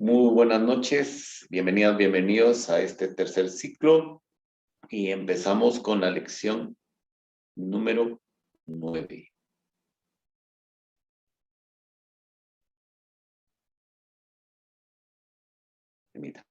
Muy buenas noches, bienvenidas, bienvenidos a este tercer ciclo y empezamos con la lección número 9. Permítame.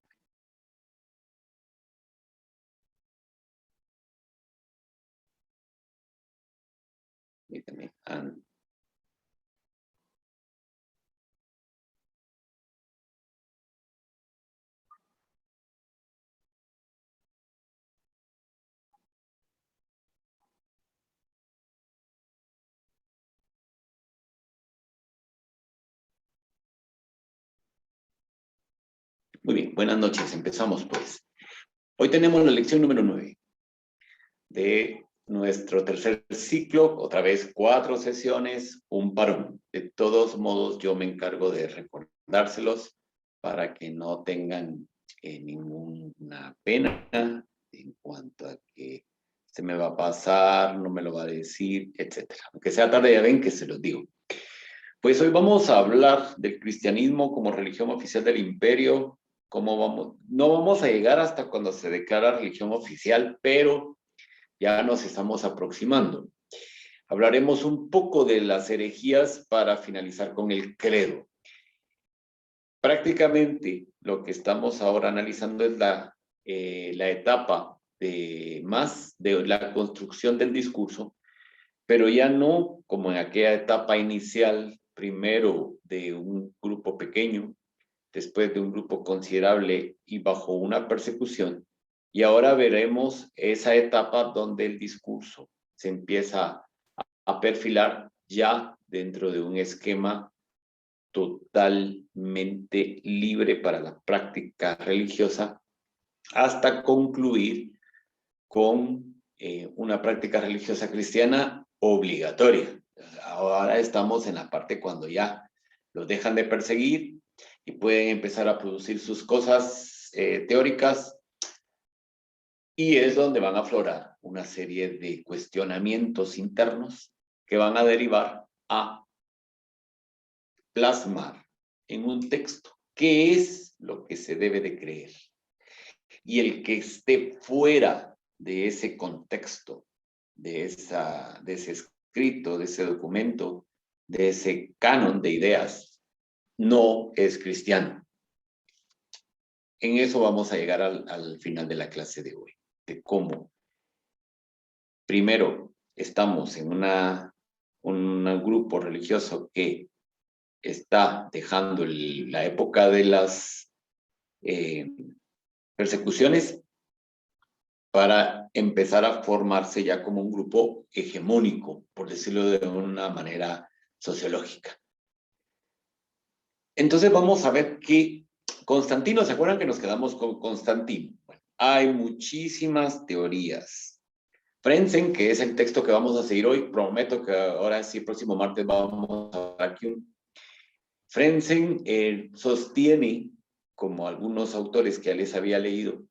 Muy bien, buenas noches, empezamos pues. Hoy tenemos la lección número 9 de nuestro tercer ciclo, otra vez 4 sesiones, un parón. De todos modos, yo me encargo de recordárselos para que no tengan ninguna pena en cuanto a que se me va a pasar, no me lo va a decir, etcétera. Aunque sea tarde, ya ven que se los digo. Pues hoy vamos a hablar del cristianismo como religión oficial del imperio. No vamos a llegar hasta cuando se declara religión oficial, pero ya nos estamos aproximando. Hablaremos un poco de las herejías para finalizar con el credo. Prácticamente lo que estamos ahora analizando es la etapa de la construcción del discurso, pero ya no como en aquella etapa inicial, primero de un grupo pequeño, después de un grupo considerable y bajo una persecución. Y ahora veremos esa etapa donde el discurso se empieza a perfilar ya dentro de un esquema totalmente libre para la práctica religiosa, hasta concluir con una práctica religiosa cristiana obligatoria. Ahora estamos en la parte cuando ya los dejan de perseguir y pueden empezar a producir sus cosas teóricas, y es donde van a aflorar una serie de cuestionamientos internos que van a derivar a plasmar en un texto qué es lo que se debe de creer. Y el que esté fuera de ese contexto, de ese escrito, de ese documento, de ese canon de ideas, no es cristiano. En eso vamos a llegar al final de la clase de hoy, de cómo primero estamos en un grupo religioso que está dejando la época de las persecuciones para empezar a formarse ya como un grupo hegemónico, por decirlo de una manera sociológica. Entonces vamos a ver que Constantino, ¿se acuerdan que nos quedamos con Constantino? Bueno, hay muchísimas teorías. Frentzen, que es el texto que vamos a seguir hoy, prometo que ahora sí, el próximo martes vamos a hablar aquí. Frentzen sostiene, como algunos autores que ya les había leído,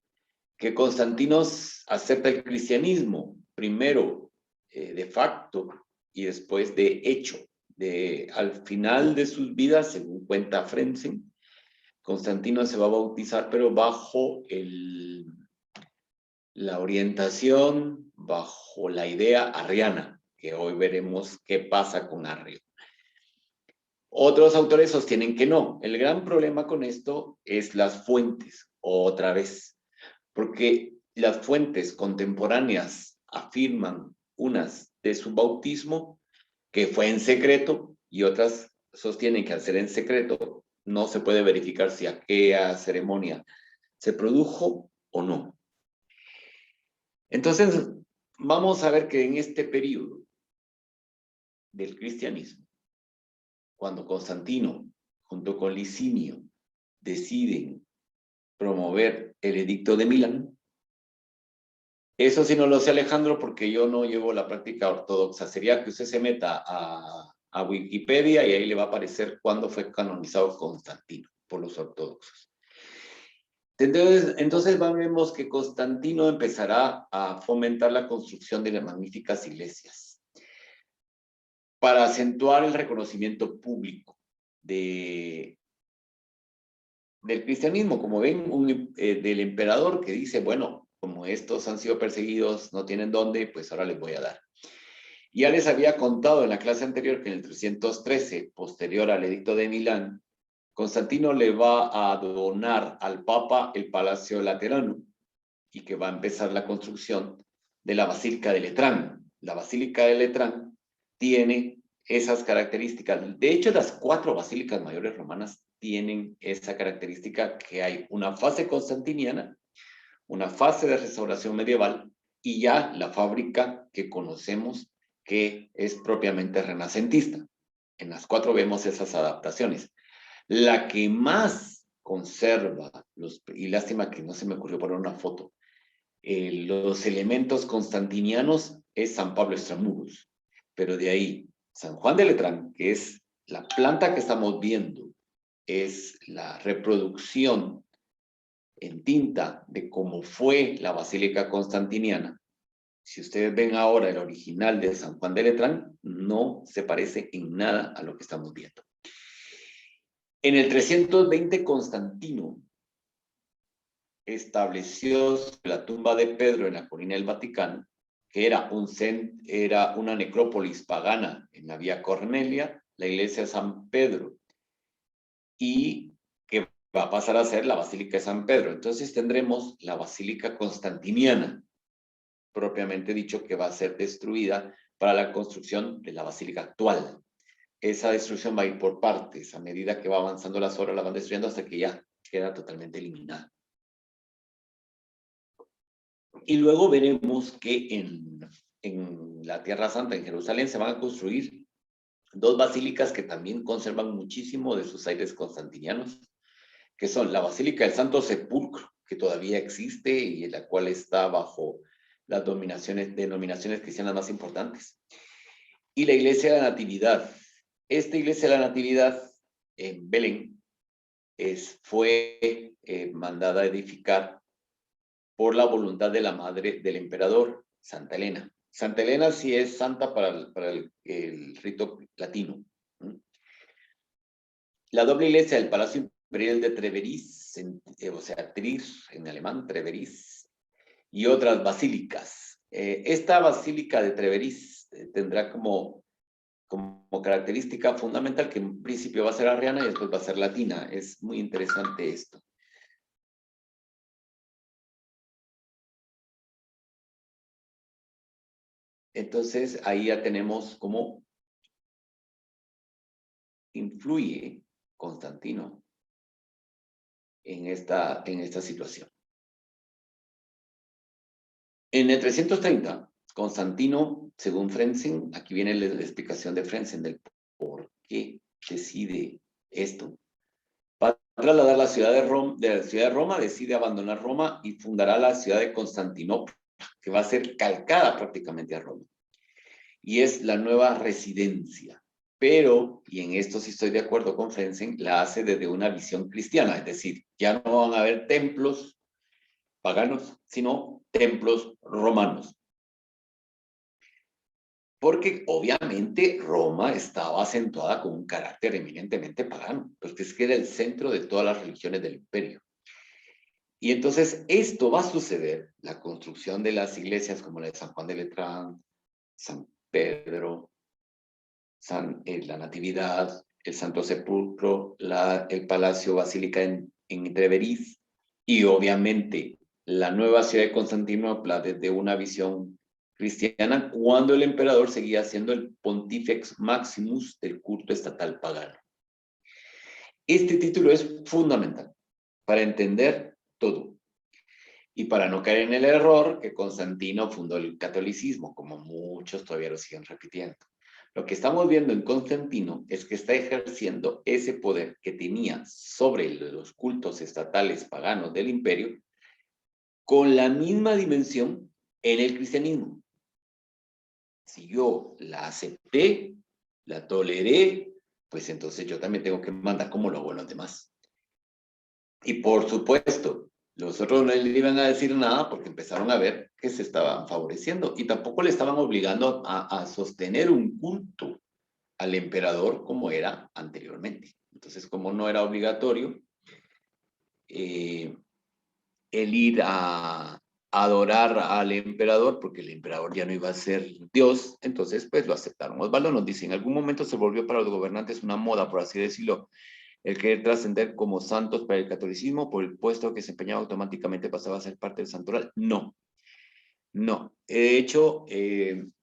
que Constantino acepta el cristianismo, primero de facto y después de hecho. Al final de sus vidas, según cuenta Frentzen, Constantino se va a bautizar, pero bajo la orientación, bajo la idea arriana, que hoy veremos qué pasa con Arrio. Otros autores sostienen que no. El gran problema con esto es las fuentes, otra vez, porque las fuentes contemporáneas afirman unas de su bautismo que fue en secreto y otras sostienen que al ser en secreto no se puede verificar si aquella ceremonia se produjo o no. Entonces, vamos a ver que en este periodo del cristianismo, cuando Constantino junto con Licinio deciden promover el edicto de Milán, eso sí no lo sé, Alejandro, porque yo no llevo la práctica ortodoxa. Sería que usted se meta a Wikipedia y ahí le va a aparecer cuándo fue canonizado Constantino por los ortodoxos. Entonces vemos que Constantino empezará a fomentar la construcción de las magníficas iglesias para acentuar el reconocimiento público de del cristianismo, como ven, del emperador que dice, bueno, como estos han sido perseguidos, no tienen dónde, pues ahora les voy a dar. Ya les había contado en la clase anterior que en el 313, posterior al edicto de Milán, Constantino le va a donar al Papa el Palacio Laterano y que va a empezar la construcción de la Basílica de Letrán. La Basílica de Letrán tiene esas características. De hecho, las 4 basílicas mayores romanas tienen esa característica que hay una fase constantiniana, una fase de restauración medieval y ya la fábrica que conocemos que es propiamente renacentista. En las 4 vemos esas adaptaciones. La que más conserva, y lástima que no se me ocurrió poner una foto, los elementos constantinianos es San Pablo Extramuros. Pero de ahí, San Juan de Letrán, que es la planta que estamos viendo, es la reproducción en tinta de cómo fue la Basílica Constantiniana. Si ustedes ven ahora el original de San Juan de Letrán, no se parece en nada a lo que estamos viendo. En el 320, Constantino estableció la tumba de Pedro en la colina del Vaticano, que era una necrópolis pagana en la Vía Cornelia, la iglesia de San Pedro, y que va a pasar a ser la Basílica de San Pedro. Entonces tendremos la Basílica Constantiniana, propiamente dicho, que va a ser destruida para la construcción de la Basílica actual. Esa destrucción va a ir por partes, a medida que va avanzando las horas la van destruyendo hasta que ya queda totalmente eliminada. Y luego veremos que en la Tierra Santa, en Jerusalén, se van a construir 2 basílicas que también conservan muchísimo de sus aires constantinianos, que son la Basílica del Santo Sepulcro, que todavía existe y en la cual está bajo las denominaciones cristianas más importantes, y la Iglesia de la Natividad. Esta Iglesia de la Natividad en Belén fue mandada a edificar por la voluntad de la madre del emperador, Santa Elena. Santa Elena sí es santa para el rito latino. La doble iglesia del Palacio Imperial de Treveris, o sea, Tris en alemán, Treveris, y otras basílicas. Esta basílica de Treveris tendrá como característica fundamental que en principio va a ser arriana y después va a ser latina. Es muy interesante esto. Entonces, ahí ya tenemos cómo influye Constantino en esta situación. En el 330, Constantino, según Frentzen, aquí viene la explicación de Frentzen del por qué decide esto. Para trasladar la ciudad de Roma, decide abandonar Roma y fundará la ciudad de Constantinopla, que va a ser calcada prácticamente a Roma. Y es la nueva residencia. Pero, y en esto sí estoy de acuerdo con Frentzen, la hace desde una visión cristiana, es decir, ya no van a haber templos paganos, sino templos romanos. Porque obviamente Roma estaba acentuada con un carácter eminentemente pagano, porque es que era el centro de todas las religiones del imperio. Y entonces esto va a suceder, la construcción de las iglesias como la de San Juan de Letrán, San Pedro, la Natividad, el Santo Sepulcro, el Palacio Basílica en Treveris, y obviamente la nueva ciudad de Constantinopla desde una visión cristiana, cuando el emperador seguía siendo el Pontifex Maximus del culto estatal pagano. Este título es fundamental para entender todo y para no caer en el error que Constantino fundó el catolicismo, como muchos todavía lo siguen repitiendo. Lo que estamos viendo en Constantino es que está ejerciendo ese poder que tenía sobre los cultos estatales paganos del imperio con la misma dimensión en el cristianismo. Si yo la acepté, la toleré, pues entonces yo también tengo que mandar como lo hago a los demás. Y por supuesto, los otros no le iban a decir nada porque empezaron a ver que se estaban favoreciendo y tampoco le estaban obligando a sostener un culto al emperador como era anteriormente. Entonces, como no era obligatorio, el ir a adorar al emperador, porque el emperador ya no iba a ser Dios, entonces pues lo aceptaron. Osvaldo nos dice, en algún momento se volvió para los gobernantes una moda, por así decirlo, el querer trascender como santos para el catolicismo, por el puesto que se empeñaba automáticamente pasaba a ser parte del santoral. No, no. De hecho, en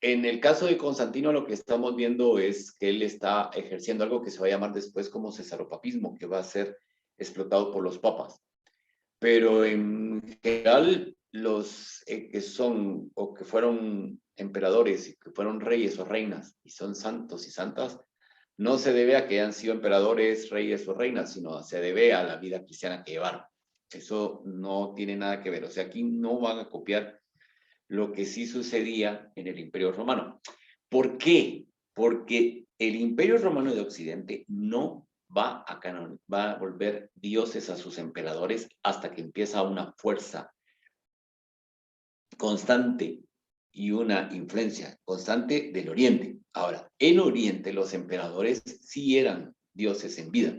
el caso de Constantino, lo que estamos viendo es que él está ejerciendo algo que se va a llamar después como cesaropapismo, que va a ser explotado por los papas. Pero en general, los que son o que fueron emperadores y que fueron reyes o reinas y son santos y santas, no se debe a que hayan sido emperadores, reyes o reinas, sino se debe a la vida cristiana que llevaron. Eso no tiene nada que ver. O sea, aquí no van a copiar lo que sí sucedía en el Imperio Romano. ¿Por qué? Porque el Imperio Romano de Occidente no va a volver dioses a sus emperadores hasta que empieza una fuerza constante y una influencia constante del Oriente. Ahora, en Oriente los emperadores sí eran dioses en vida.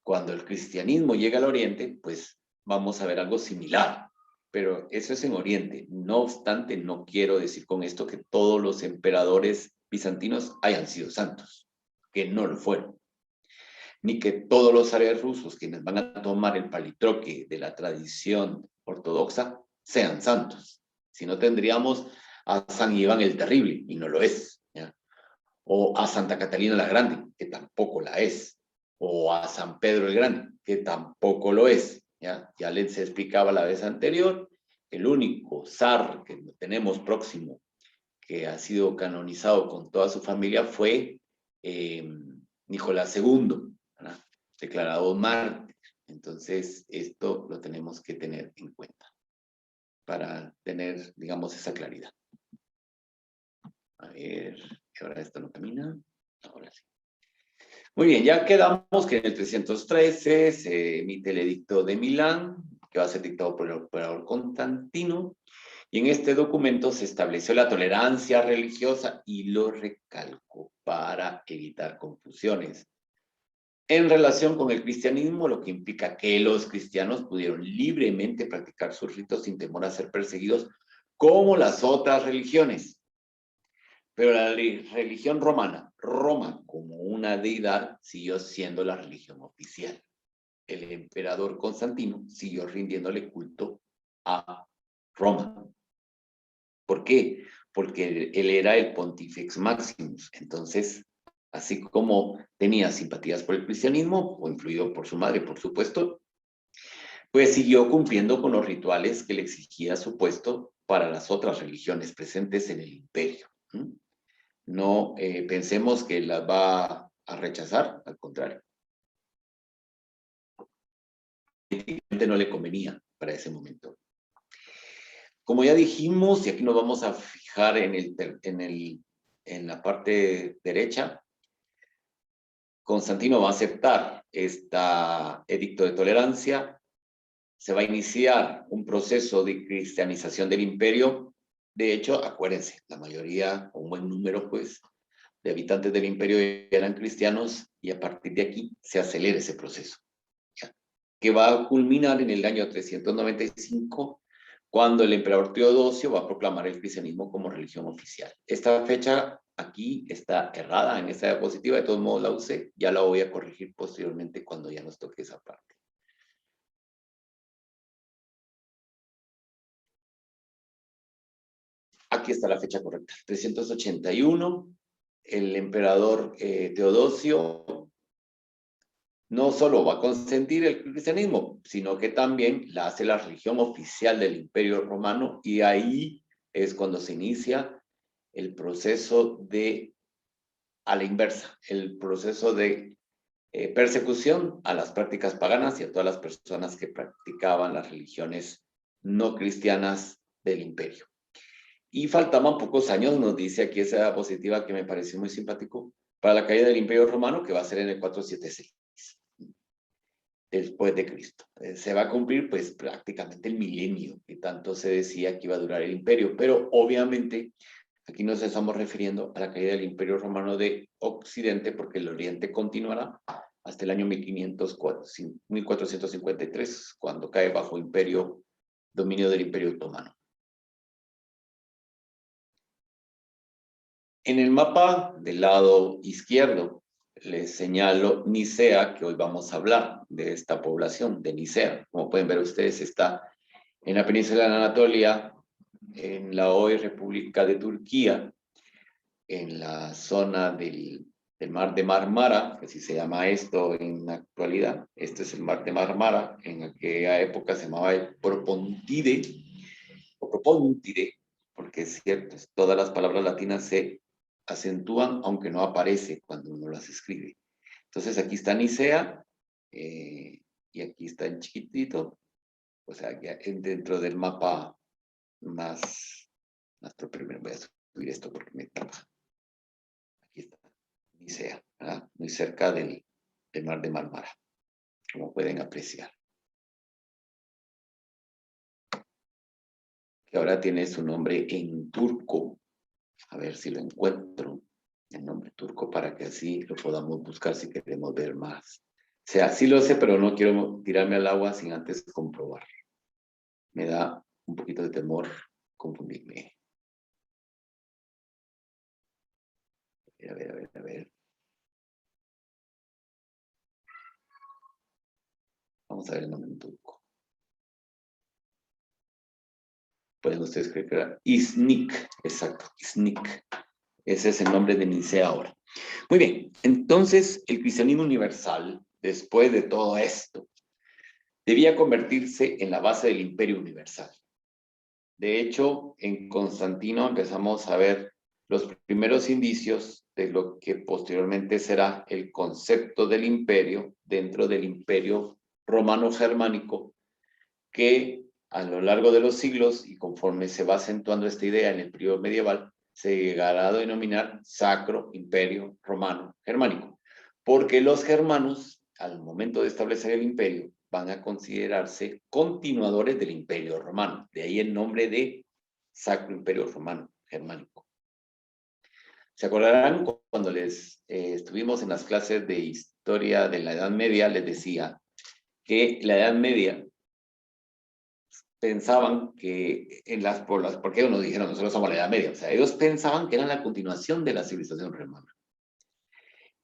Cuando el cristianismo llega al Oriente, pues vamos a ver algo similar, pero eso es en Oriente. No obstante, no quiero decir con esto que todos los emperadores bizantinos hayan sido santos, que no lo fueron, ni que todos los zares rusos, quienes van a tomar el palitroque de la tradición ortodoxa, sean santos. Si no, tendríamos a San Iván el Terrible, y no lo es, ¿ya? O a Santa Catalina la Grande, que tampoco la es, o a San Pedro el Grande, que tampoco lo es. Ya les explicaba la vez anterior, el único zar que tenemos próximo que ha sido canonizado con toda su familia fue Nicolás II, ¿verdad? Declarado mártir. Entonces, esto lo tenemos que tener en cuenta para tener, digamos, esa claridad. A ver, ahora esto no camina. Ahora sí. Muy bien, ya quedamos que en el 313 se emite el edicto de Milán, que va a ser dictado por el emperador Constantino, y en este documento se estableció la tolerancia religiosa y lo recalco para evitar confusiones en relación con el cristianismo, lo que implica que los cristianos pudieron libremente practicar sus ritos sin temor a ser perseguidos como las otras religiones. Pero la religión romana, Roma como una deidad, siguió siendo la religión oficial. El emperador Constantino siguió rindiéndole culto a Roma. ¿Por qué? Porque él era el Pontifex Maximus. Entonces, así como tenía simpatías por el cristianismo, o influido por su madre, por supuesto, pues siguió cumpliendo con los rituales que le exigía su puesto para las otras religiones presentes en el imperio. No pensemos que las va a rechazar, al contrario. No le convenía para ese momento. Como ya dijimos, y aquí nos vamos a fijar en la parte derecha, Constantino va a aceptar este edicto de tolerancia, se va a iniciar un proceso de cristianización del imperio. De hecho, acuérdense, la mayoría, un buen número, pues, de habitantes del imperio eran cristianos, y a partir de aquí se acelera ese proceso, ¿ya? Que va a culminar en el año 395, cuando el emperador Teodosio va a proclamar el cristianismo como religión oficial. Esta fecha aquí está errada, en esta diapositiva, de todos modos la usé, ya la voy a corregir posteriormente cuando ya nos toque esa parte. Aquí está la fecha correcta, 381, el emperador Teodosio no solo va a consentir el cristianismo, sino que también la hace la religión oficial del Imperio Romano, y ahí es cuando se inicia el proceso de, a la inversa, el proceso de persecución a las prácticas paganas y a todas las personas que practicaban las religiones no cristianas del imperio. Y faltaban pocos años, nos dice aquí esa diapositiva que me pareció muy simpático, para la caída del Imperio Romano, que va a ser en el 476 después de Cristo. Se va a cumplir pues prácticamente el milenio que tanto se decía que iba a durar el imperio, pero obviamente aquí nos estamos refiriendo a la caída del Imperio Romano de Occidente, porque el Oriente continuará hasta el año 1453, cuando cae bajo dominio del Imperio Otomano. En el mapa del lado izquierdo les señalo Nicea, que hoy vamos a hablar de esta población de Nicea. Como pueden ver ustedes, está en la península de Anatolia, en la hoy República de Turquía, en la zona del mar de Marmara, que así se llama esto en la actualidad. Este es el mar de Marmara, en aquella época se llamaba el Propontide, o Propontide, porque es cierto, todas las palabras latinas se acentúan, aunque no aparece cuando uno las escribe. Entonces aquí está Nicea, y aquí está en chiquitito, o sea, dentro del mapa más primero voy a subir esto porque me tapa. Aquí está, Nicea, ¿verdad? Muy cerca del mar de Marmara, como pueden apreciar. Que ahora tiene su nombre en turco. A ver si lo encuentro, el nombre turco, para que así lo podamos buscar si queremos ver más. O sea, sí lo sé, pero no quiero tirarme al agua sin antes comprobar. Me da un poquito de temor confundirme. A ver. Vamos a ver el nombre en turco. Pueden ustedes creer que era Iznik, exacto, Iznik. Ese es el nombre de Nicea ahora. Muy bien, entonces el cristianismo universal, después de todo esto, debía convertirse en la base del imperio universal. De hecho, en Constantino empezamos a ver los primeros indicios de lo que posteriormente será el concepto del imperio dentro del imperio romano-germánico, que a lo largo de los siglos y conforme se va acentuando esta idea en el periodo medieval, se llegará a denominar Sacro Imperio Romano Germánico, porque los germanos, al momento de establecer el imperio, van a considerarse continuadores del Imperio Romano. De ahí el nombre de Sacro Imperio Romano Germánico. ¿Se acordarán cuando estuvimos en las clases de historia de la Edad Media? Les decía que la Edad Media pensaban que porque ellos nos dijeron, nosotros somos la Edad Media, o sea, ellos pensaban que eran la continuación de la civilización romana.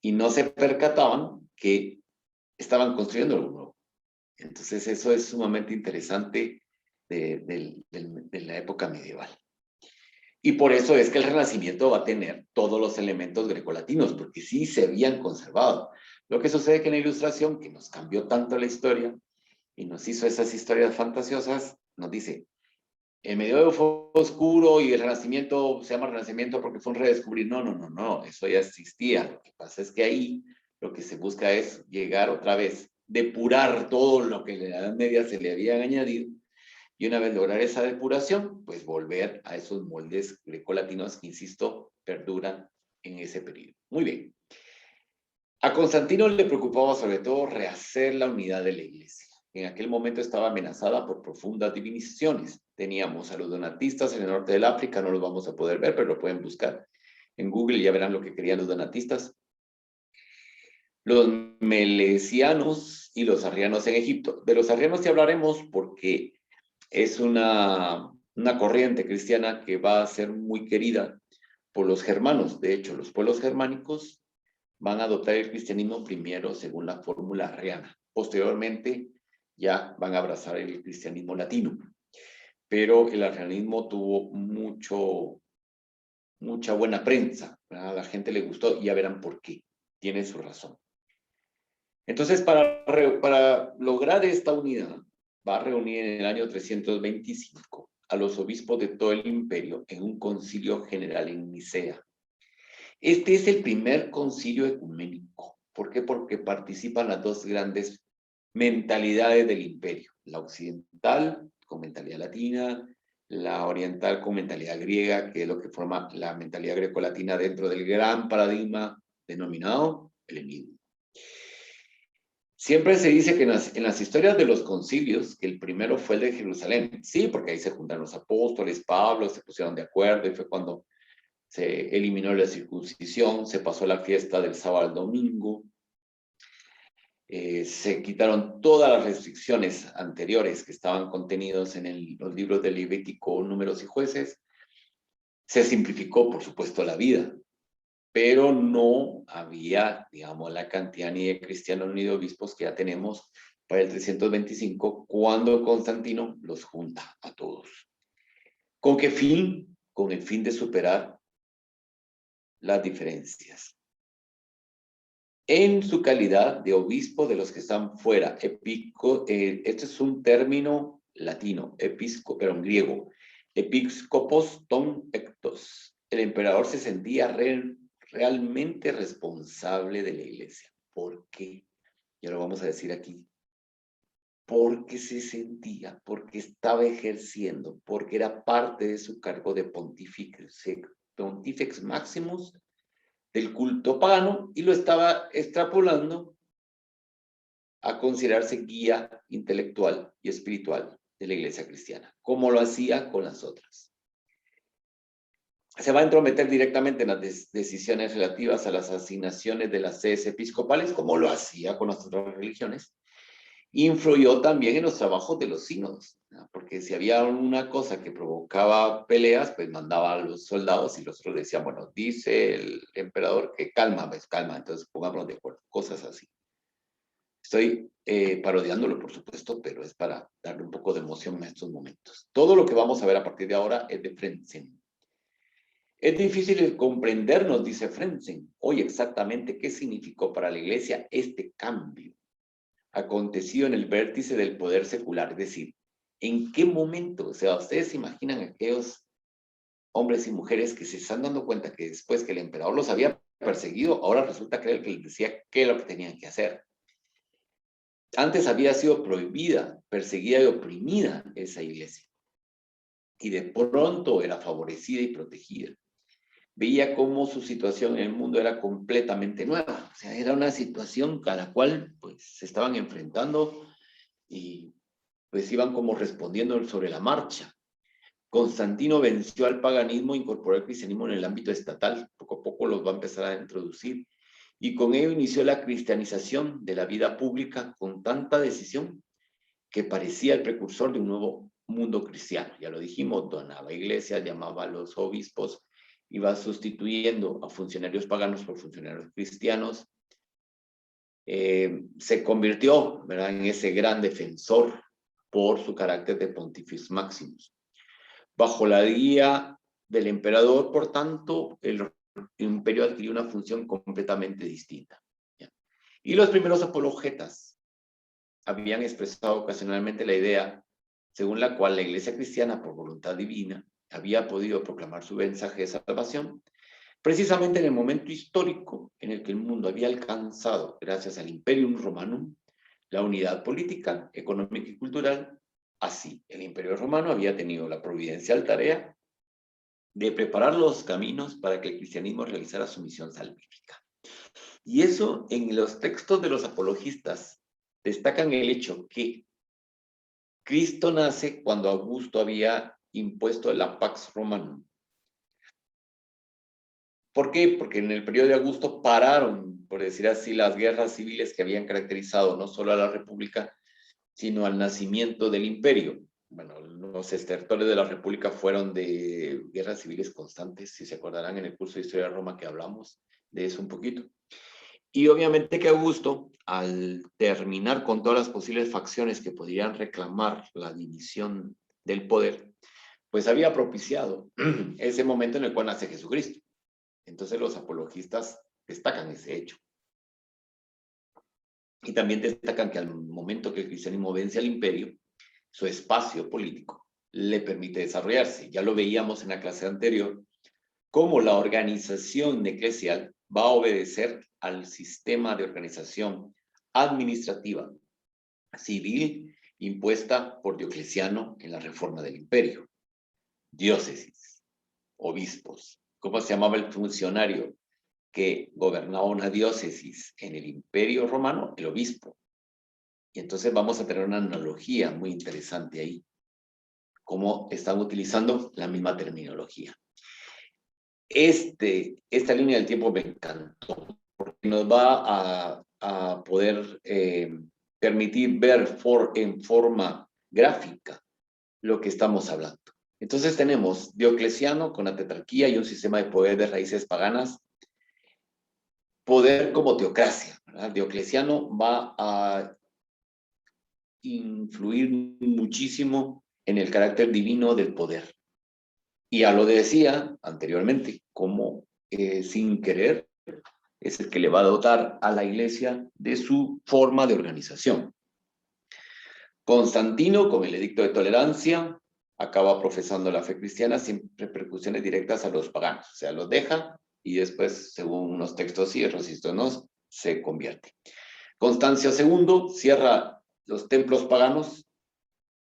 Y no se percataban que estaban construyendo algo nuevo. Entonces eso es sumamente interesante de la época medieval. Y por eso es que el Renacimiento va a tener todos los elementos grecolatinos, porque sí se habían conservado. Lo que sucede que en la Ilustración, que nos cambió tanto la historia y nos hizo esas historias fantasiosas, nos dice, el medioevo fue oscuro y el Renacimiento se llama Renacimiento porque fue un redescubrir. No, eso ya existía. Lo que pasa es que ahí lo que se busca es llegar otra vez, depurar todo lo que en la Edad Media se le habían añadido, y una vez lograr esa depuración, pues volver a esos moldes grecolatinos que, insisto, perduran en ese periodo. Muy bien. A Constantino le preocupaba sobre todo rehacer la unidad de la iglesia. En aquel momento estaba amenazada por profundas divinizaciones. Teníamos a los donatistas en el norte del África, no los vamos a poder ver, pero lo pueden buscar en Google y ya verán lo que querían los donatistas. Los melesianos y los arrianos en Egipto. De los arrianos sí hablaremos porque es una corriente cristiana que va a ser muy querida por los germanos. De hecho, los pueblos germánicos van a adoptar el cristianismo primero según la fórmula arriana. Posteriormente ya van a abrazar el cristianismo latino. Pero el arrianismo tuvo mucha buena prensa. A la gente le gustó y ya verán por qué. Tiene su razón. Entonces, para lograr esta unidad, va a reunir en el año 325 a los obispos de todo el imperio en un concilio general en Nicea. Este es el primer concilio ecuménico. ¿Por qué? Porque participan las dos grandes mentalidades del imperio. La occidental, con mentalidad latina, la oriental con mentalidad griega, que es lo que forma la mentalidad grecolatina dentro del gran paradigma denominado helenismo. Siempre se dice que en las historias de los concilios, que el primero fue el de Jerusalén. Sí, porque ahí se juntaron los apóstoles, Pablo, se pusieron de acuerdo y fue cuando se eliminó la circuncisión, se pasó la fiesta del sábado al domingo. Se quitaron todas las restricciones anteriores que estaban contenidos en los libros de Levítico, Números y Jueces. Se simplificó, por supuesto, la vida, pero no había, digamos, la cantidad ni de cristianos ni de obispos que ya tenemos para el 325, cuando Constantino los junta a todos. ¿Con qué fin? Con el fin de superar las diferencias. En su calidad de obispo de los que están fuera, este es un término latino, pero en griego, episcopos ton ectos. El emperador se sentía realmente responsable de la iglesia. ¿Por qué? Ya lo vamos a decir aquí. Porque se sentía, porque estaba ejerciendo, porque era parte de su cargo de Pontifex Maximus del culto pagano, y lo estaba extrapolando a considerarse guía intelectual y espiritual de la iglesia cristiana, como lo hacía con las otras. Se va a entrometer directamente en las decisiones relativas a las asignaciones de las sedes episcopales, como lo hacía con las otras religiones. Influyó también en los trabajos de los sínodos, ¿no? Porque si había una cosa que provocaba peleas, pues mandaba a los soldados y los otros decían, bueno, dice el emperador que calma, pues calma, entonces pongámonos de acuerdo, cosas así. Estoy parodiándolo, por supuesto, pero es para darle un poco de emoción a estos momentos. Todo lo que vamos a ver a partir de ahora es de Frentzen. Es difícil comprendernos, dice Frentzen, hoy exactamente qué significó para la iglesia este cambio acontecido en el vértice del poder secular, es decir, ¿en qué momento? O sea, ustedes se imaginan aquellos hombres y mujeres que se están dando cuenta que después que el emperador los había perseguido, ahora resulta que era el que les decía qué es lo que tenían que hacer. Antes había sido prohibida, perseguida y oprimida esa iglesia, y de pronto era favorecida y protegida. Veía cómo su situación en el mundo era completamente nueva, o sea, era una situación a la cual pues se estaban enfrentando y pues iban como respondiendo sobre la marcha. Constantino venció al paganismo, incorporó el cristianismo en el ámbito estatal, poco a poco los va a empezar a introducir, y con ello inició la cristianización de la vida pública con tanta decisión que parecía el precursor de un nuevo mundo cristiano. Ya lo dijimos, donaba iglesias, llamaba a los obispos, iba sustituyendo a funcionarios paganos por funcionarios cristianos. Se convirtió, ¿verdad?, en ese gran defensor por su carácter de Pontifex Maximus. Bajo la guía del emperador, por tanto, el imperio adquirió una función completamente distinta. ¿Ya? Y los primeros apologetas habían expresado ocasionalmente la idea según la cual la iglesia cristiana, por voluntad divina, había podido proclamar su mensaje de salvación, precisamente en el momento histórico en el que el mundo había alcanzado, gracias al Imperium Romanum, la unidad política, económica y cultural. Así, el Imperio Romano había tenido la providencial tarea de preparar los caminos para que el cristianismo realizara su misión salvífica. Y eso, en los textos de los apologistas, destacan el hecho que Cristo nace cuando Augusto había impuesto la Pax Romanum. ¿Por qué? Porque en el periodo de Augusto pararon, por decir así, las guerras civiles que habían caracterizado no solo a la República, sino al nacimiento del imperio. Bueno, los estertores de la República fueron de guerras civiles constantes, si se acordarán en el curso de Historia de Roma que hablamos de eso un poquito. Y obviamente que Augusto, al terminar con todas las posibles facciones que podrían reclamar la división del poder, pues había propiciado ese momento en el cual nace Jesucristo. Entonces los apologistas destacan ese hecho. Y también destacan que al momento que el cristianismo vence al imperio, su espacio político le permite desarrollarse. Ya lo veíamos en la clase anterior, cómo la organización eclesial va a obedecer al sistema de organización administrativa civil impuesta por Diocleciano en la reforma del imperio. Diócesis, obispos. ¿Cómo se llamaba el funcionario que gobernaba una diócesis en el Imperio Romano? El obispo. Y entonces vamos a tener una analogía muy interesante ahí, cómo están utilizando la misma terminología. Esta línea del tiempo me encantó, porque nos va a poder permitir ver en forma gráfica lo que estamos hablando. Entonces tenemos Diocleciano con la tetrarquía y un sistema de poder de raíces paganas, poder como teocracia, ¿verdad? Diocleciano va a influir muchísimo en el carácter divino del poder. Y ya lo decía anteriormente, como sin querer es el que le va a dotar a la iglesia de su forma de organización. Constantino, con el edicto de tolerancia, acaba profesando la fe cristiana sin repercusiones directas a los paganos. O sea, los deja y después, según unos textos sí, otros no, se convierte. Constancio II cierra los templos paganos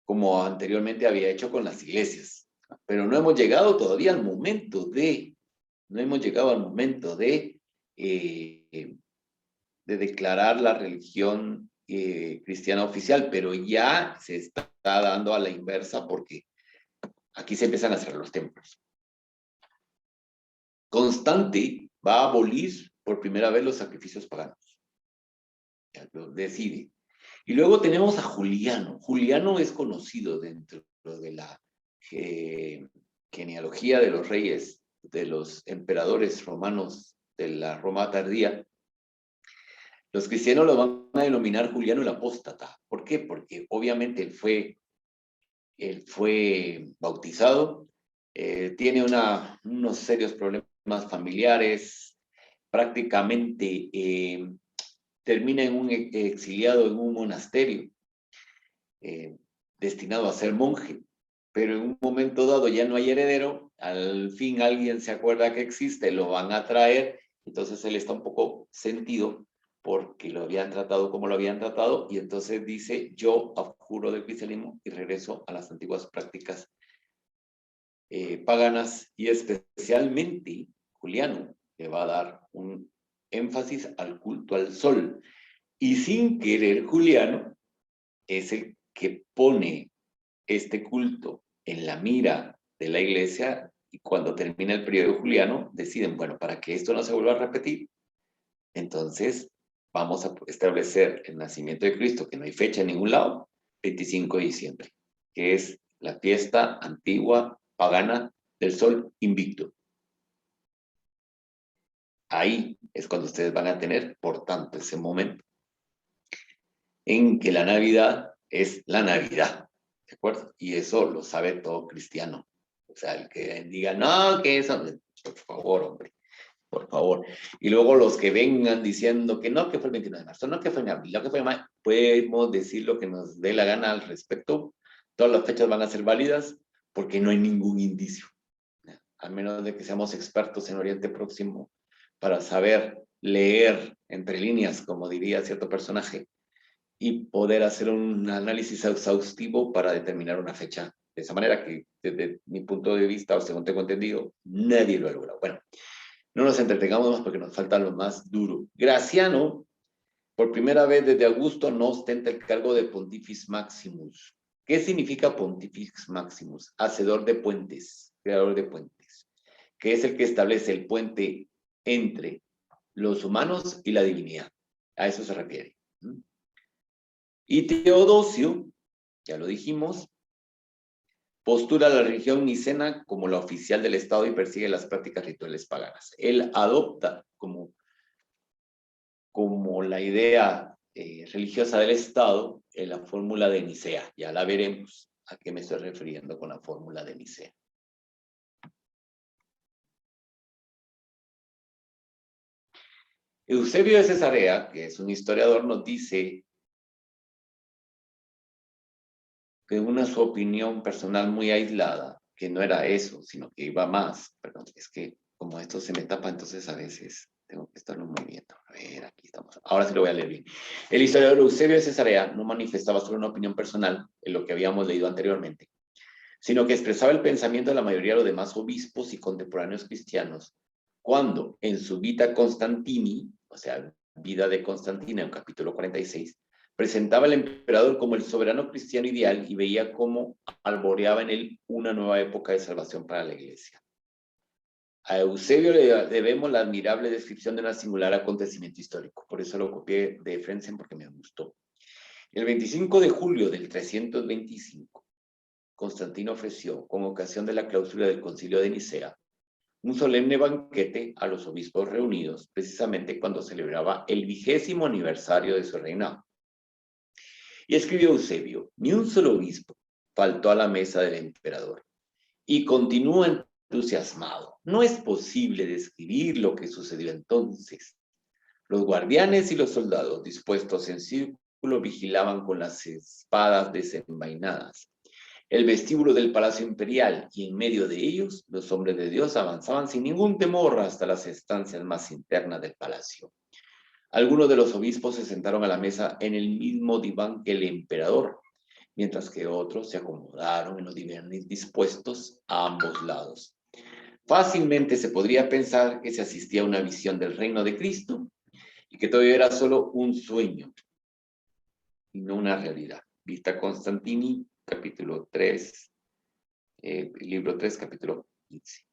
como anteriormente había hecho con las iglesias. Pero no hemos llegado todavía al momento de declarar la religión cristiana oficial, pero ya se está dando a la inversa porque aquí se empiezan a hacer los templos. Constante va a abolir por primera vez los sacrificios paganos. Ya lo decide. Y luego tenemos a Juliano. Juliano es conocido dentro de la genealogía de los reyes, de los emperadores romanos de la Roma tardía. Los cristianos lo van a denominar Juliano el Apóstata. ¿Por qué? Porque obviamente él fue bautizado, tiene unos serios problemas familiares, prácticamente termina exiliado en un monasterio, destinado a ser monje, pero en un momento dado ya no hay heredero, al fin alguien se acuerda que existe, lo van a traer, entonces él está un poco sentido porque lo habían tratado como lo habían tratado, y entonces dice, yo abjuro del cristianismo y regreso a las antiguas prácticas paganas, y especialmente Juliano le va a dar un énfasis al culto al sol, y sin querer Juliano es el que pone este culto en la mira de la iglesia, y cuando termina el periodo juliano deciden, bueno, para que esto no se vuelva a repetir, entonces vamos a establecer el nacimiento de Cristo, que no hay fecha en ningún lado, 25 de diciembre, que es la fiesta antigua pagana del sol invicto. Ahí es cuando ustedes van a tener, por tanto, ese momento en que la Navidad es la Navidad, ¿de acuerdo? Y eso lo sabe todo cristiano. O sea, el que diga, no, que eso, por favor, hombre, por favor. Y luego los que vengan diciendo que no, que fue el 29 de marzo, no, que fue en abril, no, que fue en mayo, podemos decir lo que nos dé la gana al respecto. Todas las fechas van a ser válidas porque no hay ningún indicio. A menos de que seamos expertos en Oriente Próximo para saber leer entre líneas, como diría cierto personaje, y poder hacer un análisis exhaustivo para determinar una fecha. De esa manera que, desde mi punto de vista, o según tengo entendido, nadie lo ha logrado. Bueno, no nos entretengamos más porque nos falta lo más duro. Graciano, por primera vez desde Augusto, no ostenta el cargo de Pontifex Maximus. ¿Qué significa Pontifex Maximus? Hacedor de puentes, creador de puentes, que es el que establece el puente entre los humanos y la divinidad. A eso se refiere. Y Teodosio, ya lo dijimos, postula la religión nicena como la oficial del Estado y persigue las prácticas rituales paganas. Él adopta como la idea religiosa del Estado la fórmula de Nicea. Ya la veremos a qué me estoy refiriendo con la fórmula de Nicea. Eusebio de Cesarea, que es un historiador, nos dice que su opinión personal muy aislada, que no era eso, sino que iba más. Perdón, es que como esto se me tapa, entonces a veces tengo que estarlo moviendo. A ver, aquí estamos. Ahora sí lo voy a leer bien. El historiador Eusebio de Cesarea no manifestaba solo una opinión personal, en lo que habíamos leído anteriormente, sino que expresaba el pensamiento de la mayoría de los demás obispos y contemporáneos cristianos, cuando en su Vita Constantini, o sea, Vida de Constantina, en capítulo 46, presentaba al emperador como el soberano cristiano ideal y veía cómo alboreaba en él una nueva época de salvación para la iglesia. A Eusebio le debemos la admirable descripción de un singular acontecimiento histórico. Por eso lo copié de Frentzen porque me gustó. El 25 de julio del 325, Constantino ofreció, con ocasión de la clausura del Concilio de Nicea, un solemne banquete a los obispos reunidos, precisamente cuando celebraba el 20º aniversario de su reinado. Y escribió Eusebio: ni un solo obispo faltó a la mesa del emperador. Y continúa entusiasmado: no es posible describir lo que sucedió entonces. Los guardianes y los soldados dispuestos en círculo vigilaban con las espadas desenvainadas el vestíbulo del Palacio Imperial, y en medio de ellos los hombres de Dios avanzaban sin ningún temor hasta las estancias más internas del palacio. Algunos de los obispos se sentaron a la mesa en el mismo diván que el emperador, mientras que otros se acomodaron en los divanes dispuestos a ambos lados. Fácilmente se podría pensar que se asistía a una visión del reino de Cristo y que todavía era solo un sueño y no una realidad. Vista Constantini, capítulo 3, libro 3, capítulo 15.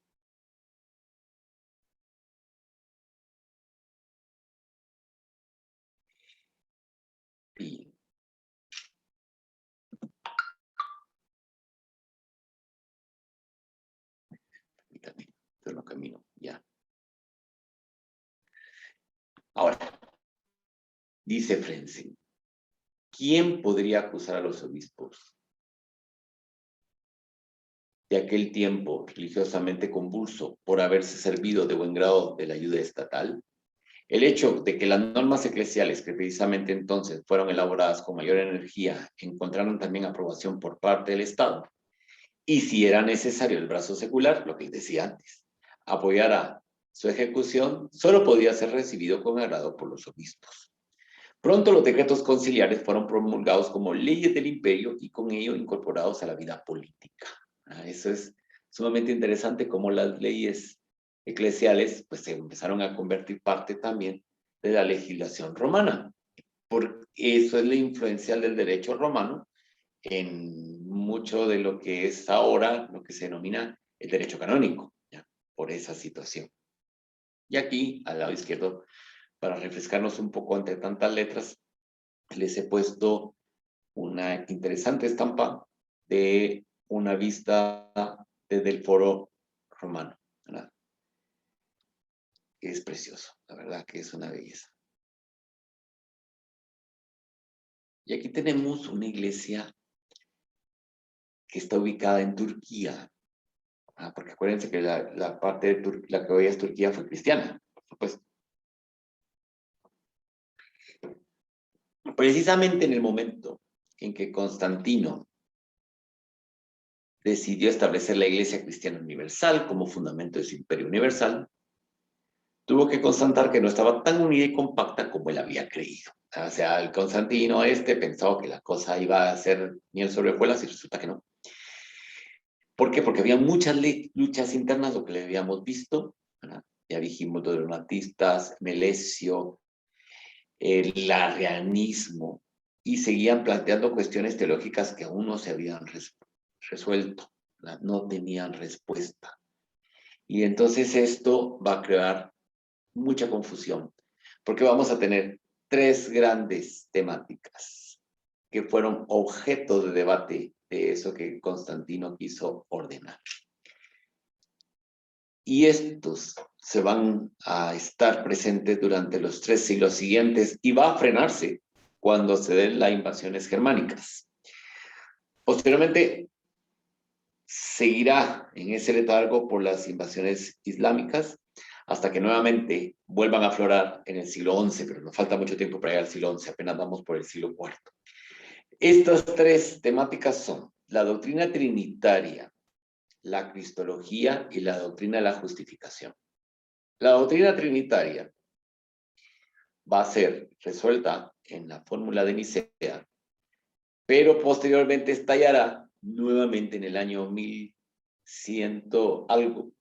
Y también, yo no camino, ya. Ahora, dice Frentzen, ¿quién podría acusar a los obispos de aquel tiempo religiosamente convulso por haberse servido de buen grado de la ayuda estatal? El hecho de que las normas eclesiales, que precisamente entonces fueron elaboradas con mayor energía, encontraron también aprobación por parte del Estado, y si era necesario el brazo secular, lo que les decía antes, apoyara su ejecución, solo podía ser recibido con agrado por los obispos. Pronto los decretos conciliares fueron promulgados como leyes del imperio y con ello incorporados a la vida política. Eso es sumamente interesante, cómo las leyes eclesiales pues se empezaron a convertir parte también de la legislación romana. Porque eso es la influencia del derecho romano en mucho de lo que es ahora lo que se denomina el derecho canónico, ¿ya? Por esa situación. Y aquí, al lado izquierdo, para refrescarnos un poco entre tantas letras, les he puesto una interesante estampa de una vista desde el foro romano, ¿verdad? Que es precioso, la verdad que es una belleza. Y aquí tenemos una iglesia que está ubicada en Turquía, porque acuérdense que la parte de la que hoy es Turquía fue cristiana, por supuesto. Precisamente en el momento en que Constantino decidió establecer la Iglesia Cristiana Universal como fundamento de su imperio universal, tuvo que constatar que no estaba tan unida y compacta como él había creído. O sea, el Constantino pensó que la cosa iba a ser miel sobre hojuelas y resulta que no. ¿Por qué? Porque había muchas luchas internas, lo que le habíamos visto, ¿verdad? Ya dijimos los donatistas, Melesio, el arrianismo, y seguían planteando cuestiones teológicas que aún no se habían resuelto, ¿verdad? No tenían respuesta. Y entonces esto va a crear mucha confusión, porque vamos a tener tres grandes temáticas que fueron objeto de debate de eso que Constantino quiso ordenar. Y estos se van a estar presentes durante los 3 siglos siguientes y va a frenarse cuando se den las invasiones germánicas. Posteriormente, seguirá en ese letargo por las invasiones islámicas hasta que nuevamente vuelvan a aflorar en el siglo XI, pero nos falta mucho tiempo para llegar al siglo XI, apenas vamos por el siglo IV. Estas tres temáticas son la doctrina trinitaria, la cristología y la doctrina de la justificación. La doctrina trinitaria va a ser resuelta en la fórmula de Nicea, pero posteriormente estallará nuevamente en el año 1100 algo,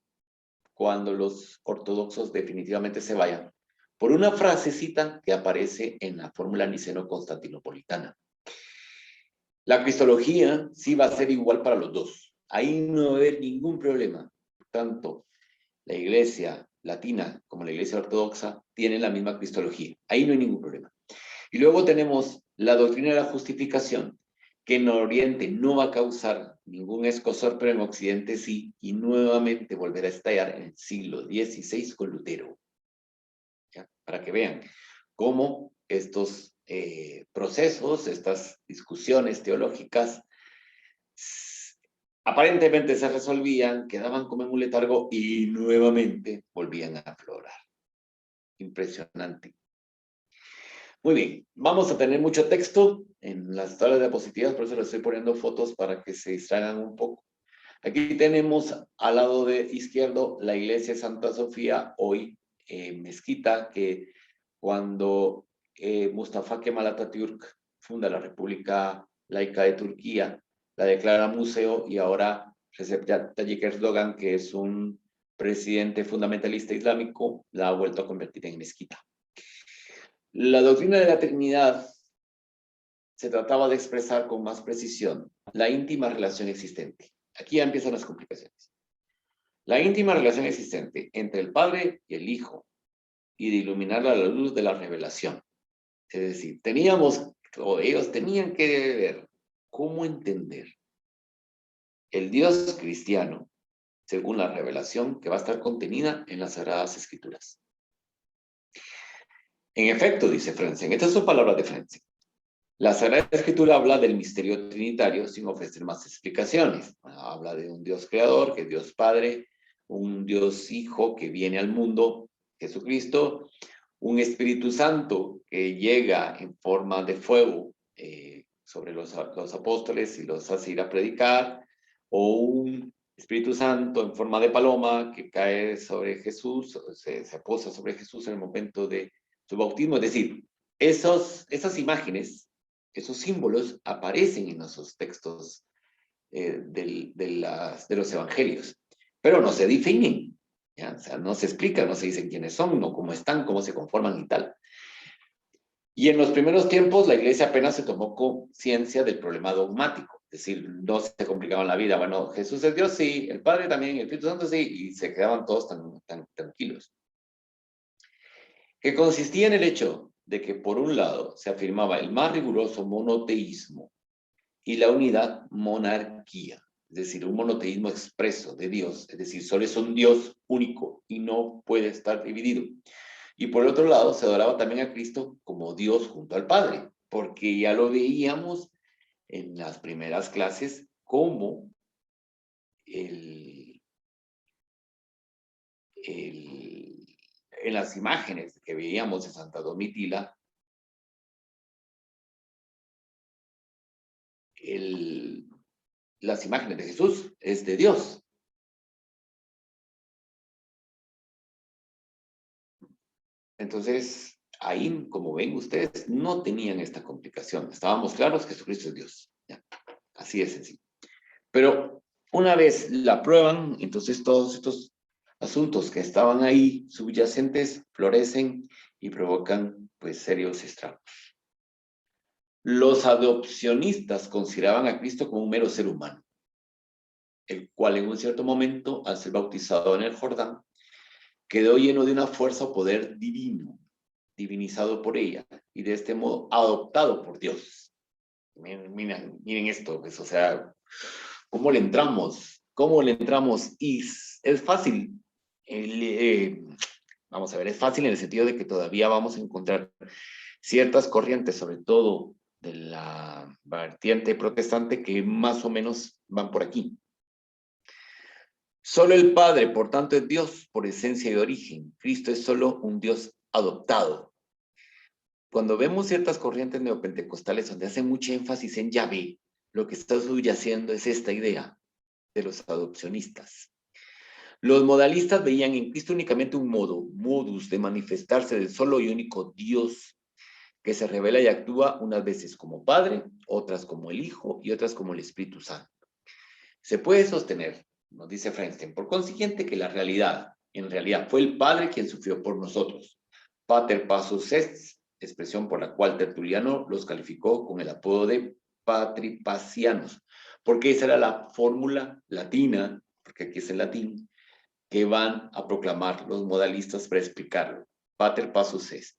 cuando los ortodoxos definitivamente se vayan, por una frasecita que aparece en la fórmula niceno-constantinopolitana. La cristología sí va a ser igual para los dos. Ahí no va a haber ningún problema. Tanto la iglesia latina como la iglesia ortodoxa tienen la misma cristología. Ahí no hay ningún problema. Y luego tenemos la doctrina de la justificación, que en Oriente no va a causar ningún escozor, pero en Occidente sí, y nuevamente volverá a estallar en el siglo XVI con Lutero. ¿Ya? Para que vean cómo estos procesos, estas discusiones teológicas, aparentemente se resolvían, quedaban como en un letargo y nuevamente volvían a aflorar. Impresionante. Muy bien, vamos a tener mucho texto en las tablas de diapositivas, por eso les estoy poniendo fotos para que se distraigan un poco. Aquí tenemos al lado de izquierdo la iglesia de Santa Sofía, hoy mezquita, que cuando Mustafa Kemal Atatürk funda la República Laica de Turquía, la declara museo y ahora Recep Tayyip Erdogan, que es un presidente fundamentalista islámico, la ha vuelto a convertir en mezquita. La doctrina de la Trinidad se trataba de expresar con más precisión la íntima relación existente. Aquí ya empiezan las complicaciones. La íntima relación existente entre el Padre y el Hijo y de iluminarla a la luz de la revelación. Es decir, ellos tenían que ver cómo entender el Dios cristiano según la revelación que va a estar contenida en las Sagradas Escrituras. En efecto, dice Frentzen, estas son palabras de Frentzen, la Sagrada Escritura habla del misterio trinitario sin ofrecer más explicaciones. Habla de un Dios creador, que es Dios Padre, un Dios Hijo que viene al mundo, Jesucristo, un Espíritu Santo que llega en forma de fuego sobre los apóstoles y los hace ir a predicar, o un Espíritu Santo en forma de paloma que cae sobre Jesús, se posa sobre Jesús en el momento de su bautismo. Es decir, esas imágenes, esos símbolos aparecen en esos textos de los evangelios, pero no se definen, ¿ya? O sea, no se explica, no se dicen quiénes son, no cómo están, cómo se conforman y tal. Y en los primeros tiempos la iglesia apenas se tomó conciencia del problema dogmático, es decir, no se complicaban la vida. Bueno, Jesús es Dios, sí, el Padre también, el Espíritu Santo sí, y se quedaban todos tan tranquilos. Que consistía en el hecho de que por un lado se afirmaba el más riguroso monoteísmo y la unidad monarquía, es decir, un monoteísmo expreso de Dios, es decir, solo es un Dios único y no puede estar dividido. Y por el otro lado se adoraba también a Cristo como Dios junto al Padre, porque ya lo veíamos en las primeras clases como en las imágenes que veíamos de Santa Domitila, las imágenes de Jesús es de Dios. Entonces, ahí, como ven ustedes, no tenían esta complicación. Estábamos claros que Jesucristo es Dios. ¿Ya? Así de sencillo. Pero una vez la prueban, entonces todos estos asuntos que estaban ahí subyacentes florecen y provocan pues serios estragos. Los adopcionistas consideraban a Cristo como un mero ser humano, el cual en un cierto momento, al ser bautizado en el Jordán, quedó lleno de una fuerza o poder divino, divinizado por ella, y de este modo adoptado por Dios. Miren esto, pues, o sea, ¿cómo le entramos? ¿Cómo le entramos? Y es fácil. Vamos a ver, es fácil en el sentido de que todavía vamos a encontrar ciertas corrientes, sobre todo de la vertiente protestante, que más o menos van por aquí. Solo el Padre, por tanto, es Dios por esencia y origen. Cristo es solo un Dios adoptado. Cuando vemos ciertas corrientes neopentecostales donde hacen mucho énfasis en Yahvé, lo que está subyaciendo es esta idea de los adopcionistas. Los modalistas veían en Cristo únicamente un modus de manifestarse del solo y único Dios, que se revela y actúa unas veces como Padre, otras como el Hijo y otras como el Espíritu Santo. Se puede sostener, nos dice Frentzen, por consiguiente que en realidad fue el Padre quien sufrió por nosotros. Pater passus est, expresión por la cual Tertuliano los calificó con el apodo de patripacianos, porque esa era la fórmula latina, porque aquí es en latín, que van a proclamar los modalistas para explicarlo. Pater Pasus Est.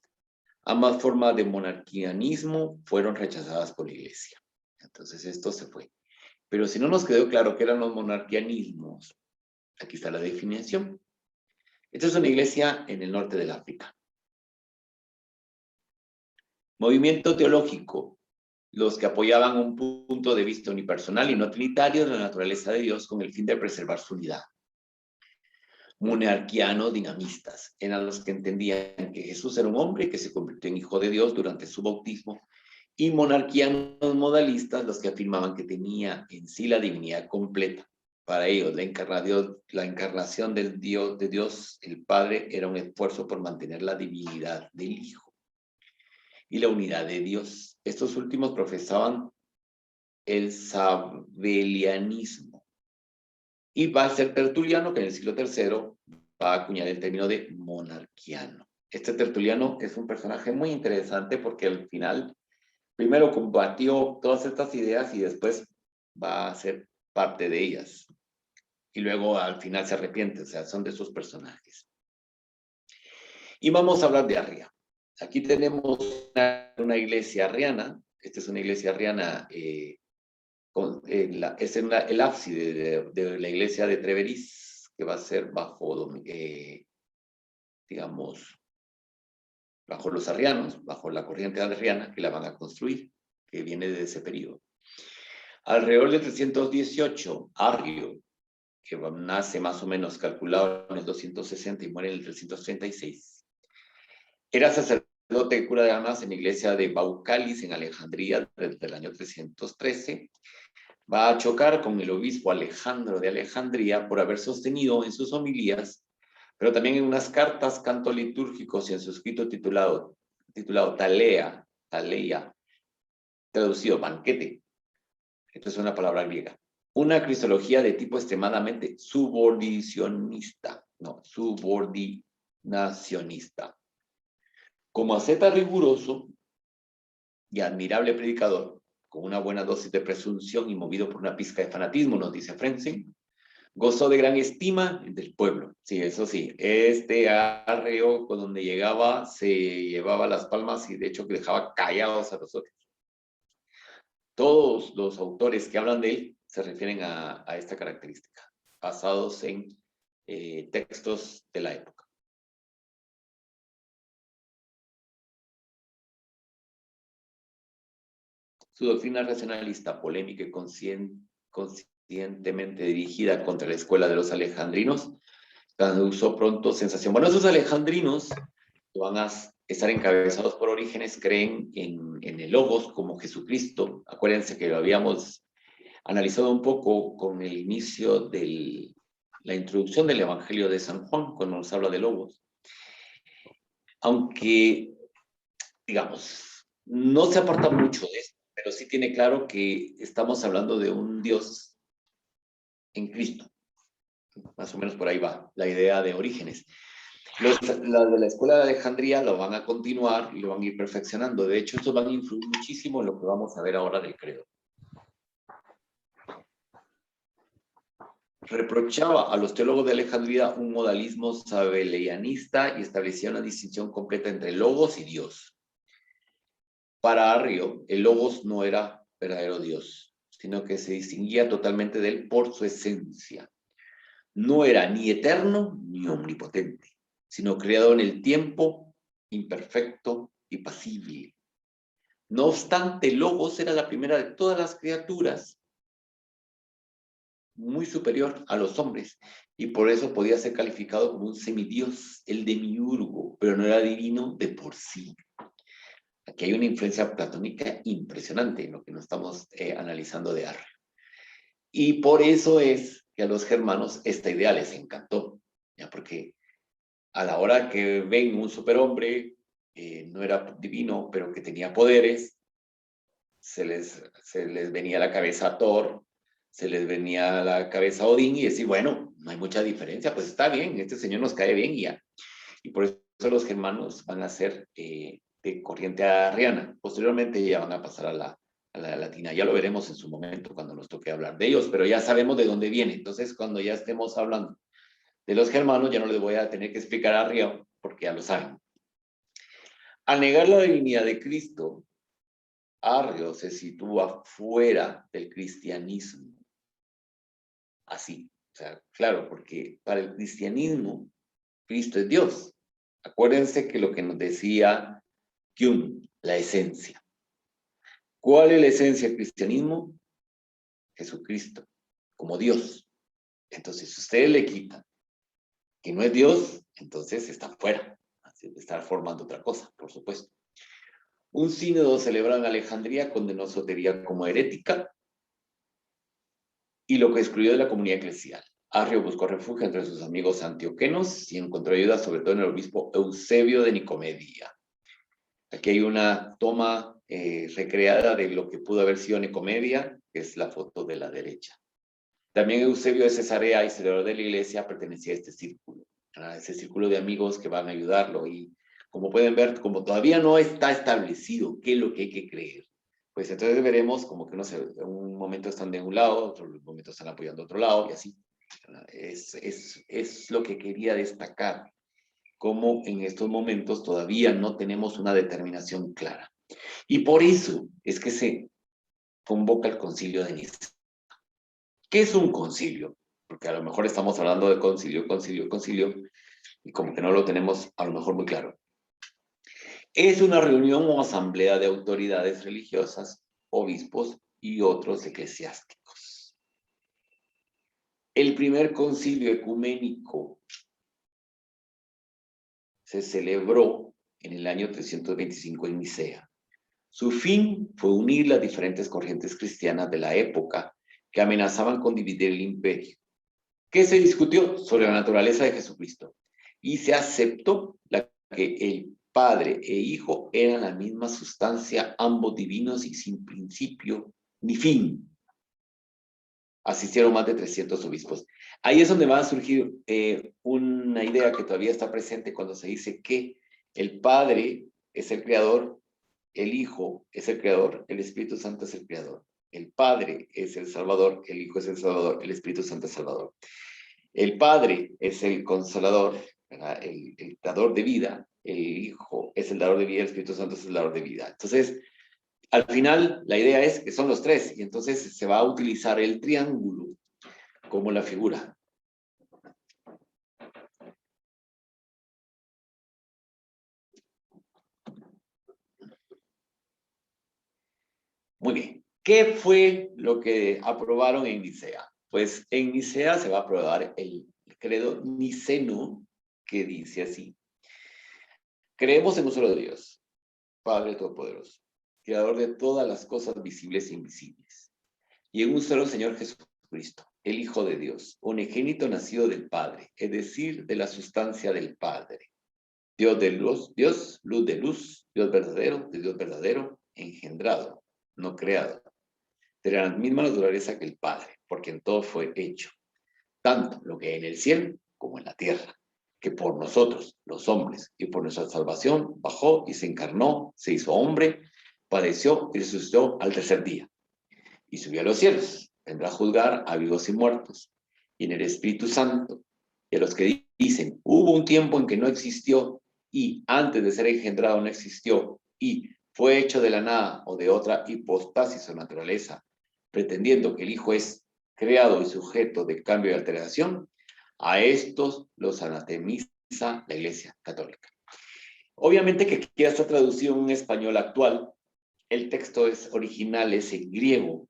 Ambas formas de monarquianismo fueron rechazadas por la Iglesia. Entonces esto se fue. Pero si no nos quedó claro qué eran los monarquianismos, aquí está la definición. Esta es una iglesia en el norte del África. Movimiento teológico. Los que apoyaban un punto de vista unipersonal y no trinitario de la naturaleza de Dios con el fin de preservar su unidad. Monarquianos dinamistas eran los que entendían que Jesús era un hombre que se convirtió en hijo de Dios durante su bautismo, y monarquianos modalistas los que afirmaban que tenía en sí la divinidad completa. Para ellos, la encarnación de Dios, el Padre, era un esfuerzo por mantener la divinidad del Hijo y la unidad de Dios. Estos últimos profesaban el sabelianismo. Y va a ser Tertuliano, que en el siglo III va a acuñar el término de monarquiano. Este Tertuliano es un personaje muy interesante porque al final, primero combatió todas estas ideas y después va a ser parte de ellas. Y luego al final se arrepiente, o sea, son de esos personajes. Y vamos a hablar de Arria. Aquí tenemos una iglesia arriana. Esta es una iglesia arriana, es el ábside de la iglesia de Treveris, que va a ser bajo, digamos, bajo los arrianos, bajo la corriente arriana, que la van a construir, que viene de ese periodo. Alrededor de 318, Arrio, que nace más o menos calculado en el 260 y muere en el 336, era sacerdote y cura de almas en la iglesia de Baucalis, en Alejandría, desde el año 313. Va a chocar con el obispo Alejandro de Alejandría por haber sostenido en sus homilías, pero también en unas cartas, cantos litúrgicos y en su escrito titulado Taleia, traducido banquete. Esto es una palabra griega. Una cristología de tipo extremadamente subordinacionista. Como asceta riguroso y admirable predicador, con una buena dosis de presunción y movido por una pizca de fanatismo, nos dice Frentzen, gozó de gran estima del pueblo. Sí, eso sí, este Arrio, con donde llegaba, se llevaba las palmas y de hecho dejaba callados a los otros. Todos los autores que hablan de él se refieren a esta característica, basados en textos de la época. Su doctrina racionalista, polémica y conscientemente dirigida contra la escuela de los alejandrinos, causó pronto sensación. Bueno, esos alejandrinos que van a estar encabezados por Orígenes creen en el Logos como Jesucristo. Acuérdense que lo habíamos analizado un poco con el inicio de la introducción del Evangelio de San Juan, cuando nos habla de Logos. Aunque, digamos, no se aparta mucho de esto, pero sí tiene claro que estamos hablando de un Dios en Cristo. Más o menos por ahí va la idea de Orígenes. Los de la escuela de Alejandría lo van a continuar y lo van a ir perfeccionando. De hecho, estos van a influir muchísimo en lo que vamos a ver ahora del credo. Reprochaba a los teólogos de Alejandría un modalismo sabelianista y establecía una distinción completa entre logos y Dios. Para Arrio, el logos no era verdadero Dios, sino que se distinguía totalmente de él por su esencia. No era ni eterno ni omnipotente, sino creado en el tiempo, imperfecto y pasible. No obstante, Logos era la primera de todas las criaturas, muy superior a los hombres, y por eso podía ser calificado como un semidios, el demiurgo, pero no era divino de por sí. Aquí hay una influencia platónica impresionante en lo que nos estamos analizando de Arrio. Y por eso es que a los germanos esta idea les encantó, ¿ya? Porque a la hora que ven un superhombre, no era divino, pero que tenía poderes, se les venía a la cabeza a Thor, se les venía a la cabeza a Odín y decir, bueno, no hay mucha diferencia, pues está bien, este señor nos cae bien y ya. Y por eso los germanos van a ser de corriente arriana. Posteriormente ya van a pasar a la latina. Ya lo veremos en su momento cuando nos toque hablar de ellos, pero ya sabemos de dónde viene. Entonces, cuando ya estemos hablando de los germanos, ya no les voy a tener que explicar a Arrio, porque ya lo saben. Al negar la divinidad de Cristo, Arrio se sitúa fuera del cristianismo. Así, o sea, claro, porque para el cristianismo, Cristo es Dios. Acuérdense que lo que nos decía Jung, la esencia. ¿Cuál es la esencia del cristianismo? Jesucristo, como Dios. Entonces, si ustedes le quitan que no es Dios, entonces está fuera. Así de estar formando otra cosa, por supuesto. Un sínodo celebrado en Alejandría condenó sotería como herética y lo que excluyó de la comunidad eclesial. Arrio buscó refugio entre sus amigos antioquenos y encontró ayuda sobre todo en el obispo Eusebio de Nicomedia. Aquí hay una toma recreada de lo que pudo haber sido Nicomedia, que es la foto de la derecha. También Eusebio de Cesarea, historiador de la iglesia, pertenecía a este círculo, a ese círculo de amigos que van a ayudarlo. Y como pueden ver, como todavía no está establecido qué es lo que hay que creer, pues entonces veremos como que un momento están de un lado, otro momento están apoyando a otro lado y así. Es lo que quería destacar, como en estos momentos todavía no tenemos una determinación clara. Y por eso es que se convoca el concilio de Nicea. ¿Qué es un concilio? Porque a lo mejor estamos hablando de concilio, y como que no lo tenemos a lo mejor muy claro. Es una reunión o asamblea de autoridades religiosas, obispos y otros eclesiásticos. El primer concilio ecuménico se celebró en el año 325 en Nicea. Su fin fue unir las diferentes corrientes cristianas de la época que amenazaban con dividir el imperio. ¿Qué se discutió? Sobre la naturaleza de Jesucristo. Y se aceptó que el Padre e Hijo eran la misma sustancia, ambos divinos y sin principio ni fin. Asistieron más de 300 obispos. Ahí es donde va a surgir una idea que todavía está presente cuando se dice que el Padre es el Creador, el Hijo es el Creador, el Espíritu Santo es el Creador. El Padre es el Salvador, el Hijo es el Salvador, el Espíritu Santo es el Salvador. El Padre es el Consolador, el dador de vida, el Hijo es el dador de vida, el Espíritu Santo es el dador de vida. Entonces, al final, la idea es que son los tres, y entonces se va a utilizar el triángulo como la figura. Muy bien. ¿Qué fue lo que aprobaron en Nicea? Pues en Nicea se va a aprobar el credo niceno, que dice así: creemos en un solo Dios, Padre Todopoderoso, Creador de todas las cosas visibles e invisibles, y en un solo Señor Jesucristo, el Hijo de Dios, unigénito nacido del Padre, es decir, de la sustancia del Padre. Dios de luz, Dios, luz de luz, Dios verdadero, de Dios verdadero, engendrado, no creado. De la misma naturaleza que el Padre, porque en todo fue hecho, tanto lo que hay en el cielo como en la tierra, que por nosotros, los hombres, y por nuestra salvación, bajó y se encarnó, se hizo hombre, padeció y resucitó al tercer día. Y subió a los cielos, vendrá a juzgar a vivos y muertos. Y en el Espíritu Santo, y a los que dicen, hubo un tiempo en que no existió, y antes de ser engendrado no existió, y fue hecho de la nada o de otra hipostasis o naturaleza, pretendiendo que el Hijo es creado y sujeto de cambio y alteración, a estos los anatemiza la Iglesia Católica. Obviamente que aquí ya está traducido en un español actual, el texto original es en griego,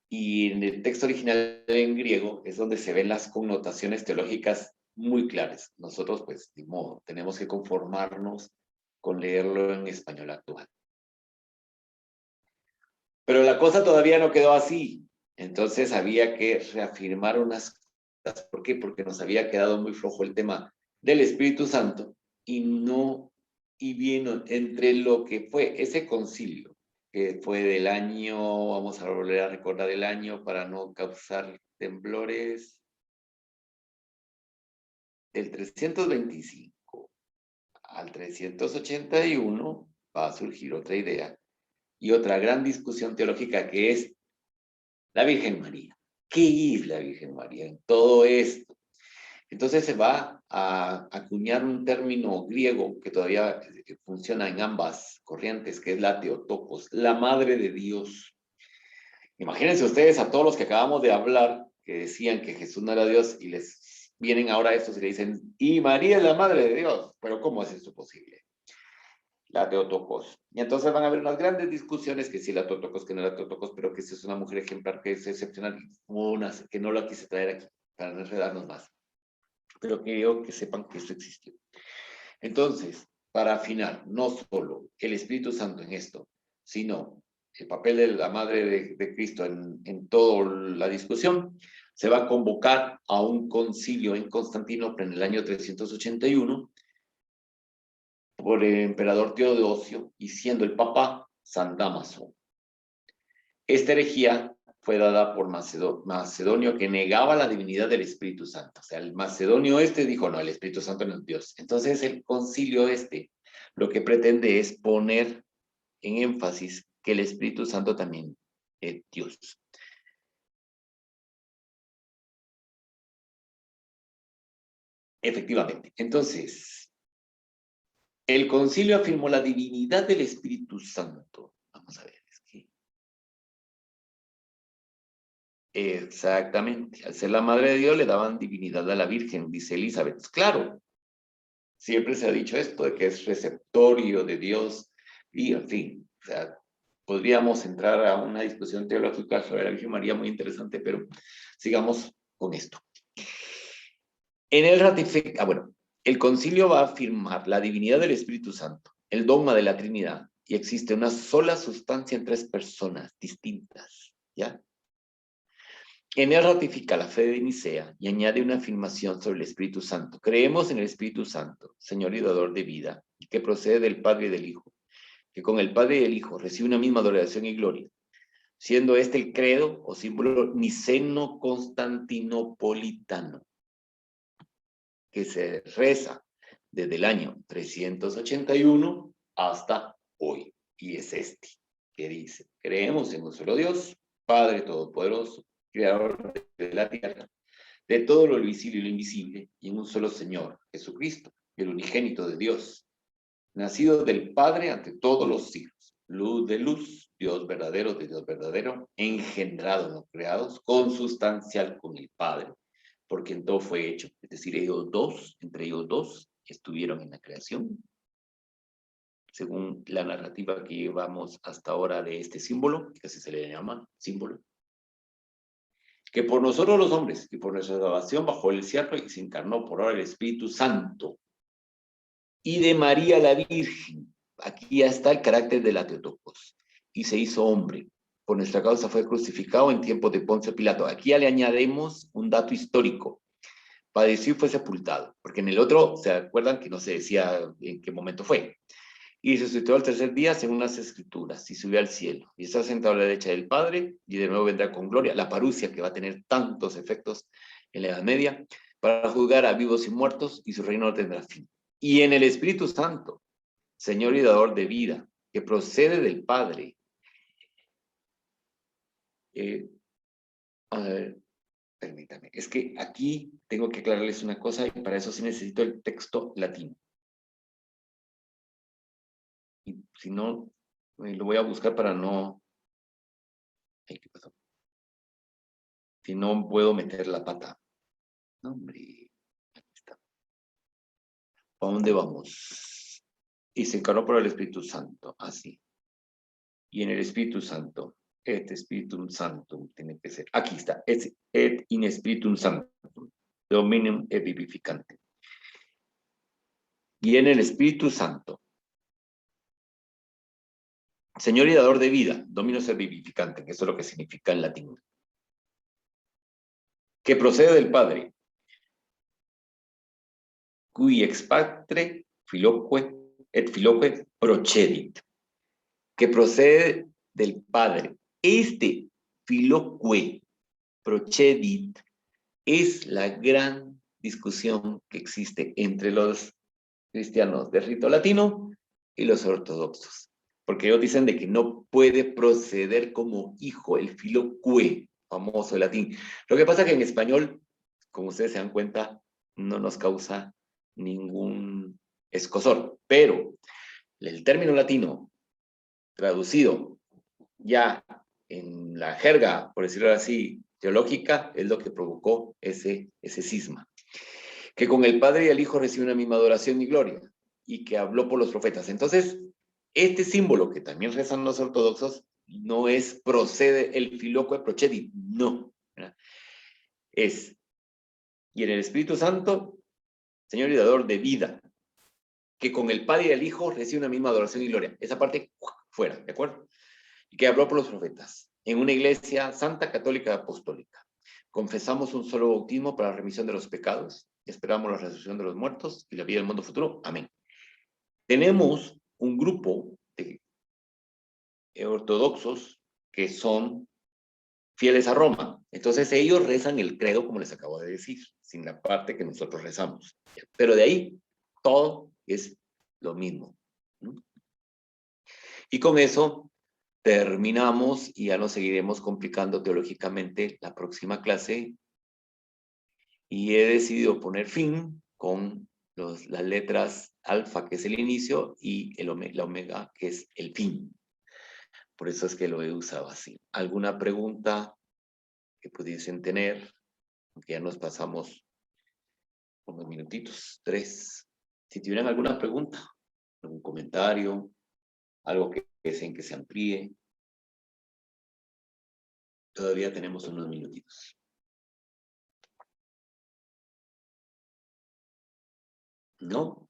y en el texto original en griego es donde se ven las connotaciones teológicas muy claras. Nosotros, pues, de modo, tenemos que conformarnos con leerlo en español actual. Pero la cosa todavía no quedó así. Entonces había que reafirmar unas cosas. ¿Por qué? Porque nos había quedado muy flojo el tema del Espíritu Santo y bien entre lo que fue ese concilio, que fue del año, vamos a volver a recordar el año para no causar temblores, del 325 al 381 va a surgir otra idea y otra gran discusión teológica, que es la Virgen María. ¿Qué es la Virgen María en todo esto? Entonces se va a acuñar un término griego que todavía funciona en ambas corrientes, que es la Theotokos, la madre de Dios. Imagínense ustedes a todos los que acabamos de hablar, que decían que Jesús no era Dios, y les vienen ahora estos y le dicen, y María es la madre de Dios. Pero ¿cómo es esto posible? La Theotokos. Y entonces van a haber unas grandes discusiones, que sí la Theotokos, que no la Theotokos, pero que esa es una mujer ejemplar, que es excepcional, unas que no la quise traer aquí, para no enredarnos más. Pero quiero que sepan que eso existió. Entonces, para afinar, no solo el Espíritu Santo en esto, sino el papel de la Madre de Cristo en toda la discusión, se va a convocar a un concilio en Constantinopla en el año 381 por el emperador Teodosio y siendo el Papa San Dámaso. Esta herejía fue dada por Macedonio, que negaba la divinidad del Espíritu Santo. O sea, el macedonio dijo, no, el Espíritu Santo no es Dios. Entonces el concilio lo que pretende es poner en énfasis que el Espíritu Santo también es Dios. Efectivamente. Entonces, el concilio afirmó la divinidad del Espíritu Santo. Vamos a ver. Exactamente. Al ser la madre de Dios le daban divinidad a la Virgen, dice Elizabeth. Claro, siempre se ha dicho esto, de que es receptorio de Dios y, en fin, o sea, podríamos entrar a una discusión teológica sobre la Virgen María muy interesante, pero sigamos con esto. En el el concilio va a afirmar la divinidad del Espíritu Santo, el dogma de la Trinidad, y existe una sola sustancia en tres personas distintas, ¿ya? En él ratifica la fe de Nicea y añade una afirmación sobre el Espíritu Santo. Creemos en el Espíritu Santo, Señor y dador de vida, que procede del Padre y del Hijo, que con el Padre y el Hijo recibe una misma adoración y gloria, siendo este el credo o símbolo niceno-constantinopolitano, que se reza desde el año 381 hasta hoy. Y es este, que dice, creemos en un solo Dios, Padre Todopoderoso, Creador de la tierra, de todo lo visible y lo invisible, y en un solo Señor, Jesucristo, el unigénito de Dios, nacido del Padre ante todos los siglos, luz de luz, Dios verdadero de Dios verdadero, engendrado, no creados, consustancial con el Padre, porque en todo fue hecho, es decir, entre ellos dos, estuvieron en la creación, según la narrativa que llevamos hasta ahora de este símbolo, que así se le llama símbolo, que por nosotros los hombres y por nuestra salvación bajó el cielo y se encarnó por ahora el Espíritu Santo, y de María la Virgen. Aquí ya está el carácter de la Theotokos, y se hizo hombre. Por nuestra causa fue crucificado en tiempos de Poncio Pilato. Aquí ya le añadimos un dato histórico. Padeció y fue sepultado, porque en el otro, ¿se acuerdan que no se decía en qué momento fue? Y resucitó al tercer día según las escrituras, y subió al cielo, y está sentado a la derecha del Padre, y de nuevo vendrá con gloria, la parusia que va a tener tantos efectos en la Edad Media, para juzgar a vivos y muertos, y su reino no tendrá fin. Y en el Espíritu Santo, Señor y dador de vida, que procede del Padre. A ver, permítame, es que aquí tengo que aclararles una cosa, y para eso sí necesito el texto latino. Y si no, lo voy a buscar para no... Ay, ¿qué pasó? Si no puedo meter la pata. No, hombre, aquí está. ¿A dónde vamos? Y se encarnó por el Espíritu Santo, así. Y en el Espíritu Santo, et Spiritum Sanctum, tiene que ser. Aquí está, et in Spiritum Sanctum, Dominum et vivificante. Y en el Espíritu Santo, Señor y dador de vida, Dominus et vivificante, que eso es lo que significa en latín. Que procede del Padre, cui ex patre filoque et filoque procedit, que procede del Padre. Este filoque procedit es la gran discusión que existe entre los cristianos de rito latino y los ortodoxos, porque ellos dicen de que no puede proceder como hijo, el filoque, famoso de latín. Lo que pasa es que en español, como ustedes se dan cuenta, no nos causa ningún escozor. Pero el término latino traducido ya en la jerga, por decirlo así, teológica, es lo que provocó ese cisma. Que con el Padre y el Hijo recibe una misma adoración y gloria, y que habló por los profetas. Entonces, este símbolo que también rezan los ortodoxos, no es procede el filoque procedi, no. ¿Verdad? Es, y en el Espíritu Santo, Señor y dador de vida, que con el Padre y el Hijo recibe una misma adoración y gloria. Esa parte, fuera, ¿de acuerdo? Y que habló por los profetas, en una iglesia santa, católica, apostólica. Confesamos un solo bautismo para la remisión de los pecados, esperamos la resurrección de los muertos y la vida del mundo futuro. Amén. Tenemos un grupo de ortodoxos que son fieles a Roma. Entonces ellos rezan el credo, como les acabo de decir, sin la parte que nosotros rezamos. Pero de ahí, todo es lo mismo. ¿No? Y con eso terminamos y ya nos seguiremos complicando teológicamente la próxima clase. Y he decidido poner fin con las letras alfa, que es el inicio, y la omega, que es el fin. Por eso es que lo he usado así. ¿Alguna pregunta que pudiesen tener? Aunque ya nos pasamos unos minutitos, 3. Si tuvieran alguna pregunta, algún comentario, algo que deseen que se amplíe, todavía tenemos unos minutitos. ¿No?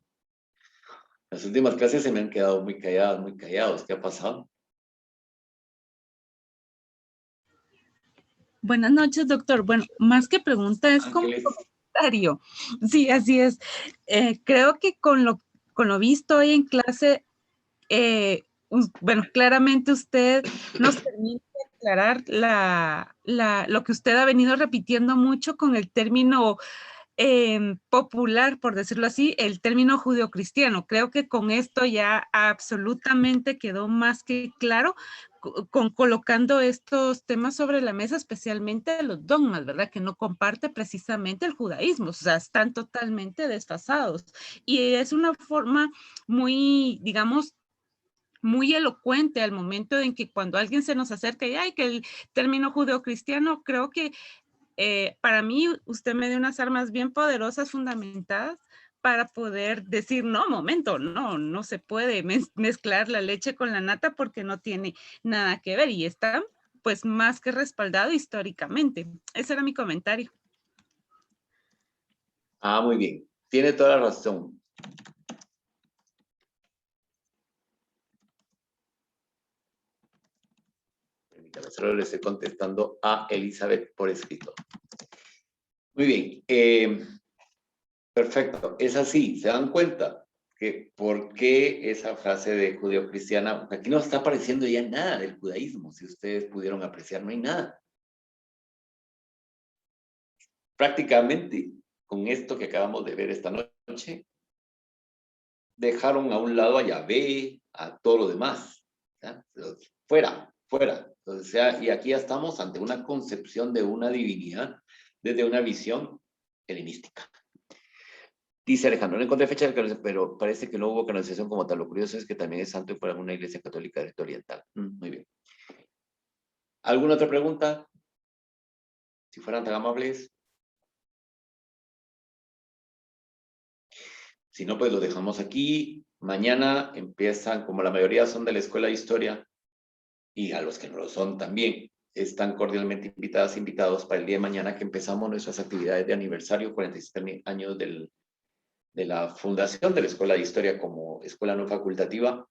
Las últimas clases se me han quedado muy calladas, muy callados. ¿Qué ha pasado? Buenas noches, doctor. Bueno, más que pregunta es como Ángeles. comentario. Sí, así es. Creo que con lo visto hoy en clase, bueno, claramente usted nos permite aclarar lo que usted ha venido repitiendo mucho con el término popular, por decirlo así, el término judeocristiano. Creo que con esto ya absolutamente quedó más que claro con colocando estos temas sobre la mesa, especialmente los dogmas, ¿verdad? Que no comparte precisamente el judaísmo, o sea, están totalmente desfasados. Y es una forma muy, digamos, muy elocuente al momento en que cuando alguien se nos acerca y ay, que el término judeocristiano, creo que para mí usted me dio unas armas bien poderosas, fundamentadas, para poder decir, no, momento, no se puede mezclar la leche con la nata porque no tiene nada que ver y está pues más que respaldado históricamente. Ese era mi comentario. Ah, muy bien. Tiene toda la razón. Permítame, solo le estoy contestando a Elizabeth por escrito. Muy bien. Perfecto. Es así. ¿Se dan cuenta? Que ¿por qué esa frase de judeo-cristiana? Aquí no está apareciendo ya nada del judaísmo. Si ustedes pudieron apreciar, no hay nada. Prácticamente, con esto que acabamos de ver esta noche, dejaron a un lado a Yahvé, a todo lo demás. ¿Ya? Fuera, fuera. O sea, y aquí ya estamos ante una concepción de una divinidad desde una visión helenística. Dice Alejandro, no encontré fecha de canonización, pero parece que no hubo canonización como tal. Lo curioso es que también es santo y fuera una iglesia católica de oriental. Muy bien. ¿Alguna otra pregunta? Si fueran tan amables. Si no, pues lo dejamos aquí. Mañana empiezan, como la mayoría son de la Escuela de Historia, y a los que no lo son también, están cordialmente invitadas, invitados para el día de mañana que empezamos nuestras actividades de aniversario, 47 años de la fundación de la Escuela de Historia como escuela no facultativa.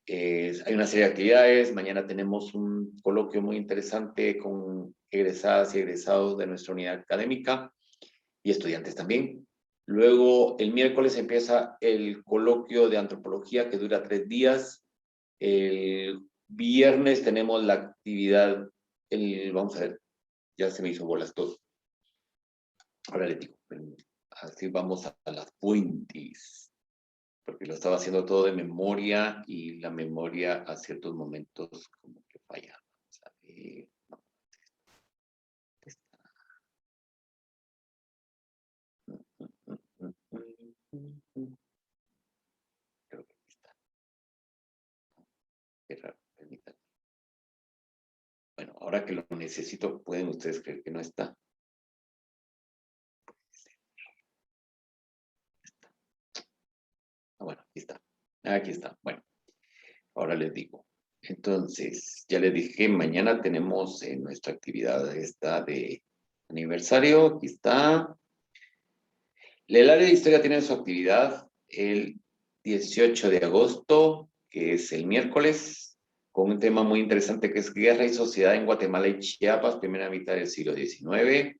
Hay una serie de actividades. Mañana tenemos un coloquio muy interesante con egresadas y egresados de nuestra unidad académica y estudiantes también. Luego, el miércoles empieza el coloquio de antropología que dura 3 días. El viernes tenemos la actividad, vamos a ver, ya se me hizo bolas todo. Ahora le digo, así vamos a las fuentes, porque lo estaba haciendo todo de memoria y la memoria a ciertos momentos como que falla. Vamos a ver. Ahora que lo necesito, ¿pueden ustedes creer que no está? Ah, bueno, aquí está. Aquí está. Bueno, ahora les digo. Entonces, ya les dije, mañana tenemos nuestra actividad esta de aniversario. Aquí está. El área de historia tiene su actividad el 18 de agosto, que es el miércoles, con un tema muy interesante que es Guerra y Sociedad en Guatemala y Chiapas, primera mitad del siglo XIX.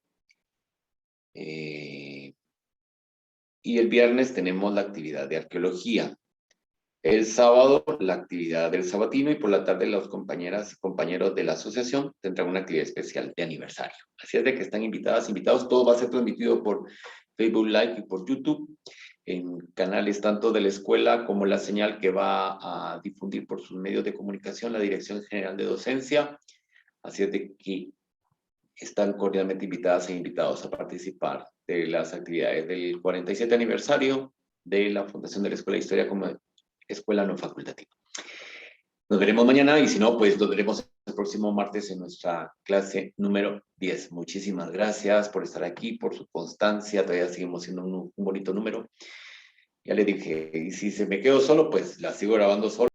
Y el viernes tenemos la actividad de arqueología. El sábado, la actividad del sabatino, y por la tarde las compañeras y compañeros de la asociación tendrán una actividad especial de aniversario. Así es de que están invitadas, invitados. Todo va a ser transmitido por Facebook Live y por YouTube, en canales tanto de la escuela como la señal que va a difundir por sus medios de comunicación la Dirección General de Docencia. Así es de que están cordialmente invitadas e invitados a participar de las actividades del 47 aniversario de la Fundación de la Escuela de Historia como escuela no facultativa. Nos veremos mañana y si no, pues nos veremos el próximo martes en nuestra clase número 10. Muchísimas gracias por estar aquí, por su constancia. Todavía seguimos siendo un bonito número. Ya le dije, y si se me quedo solo, pues la sigo grabando solo.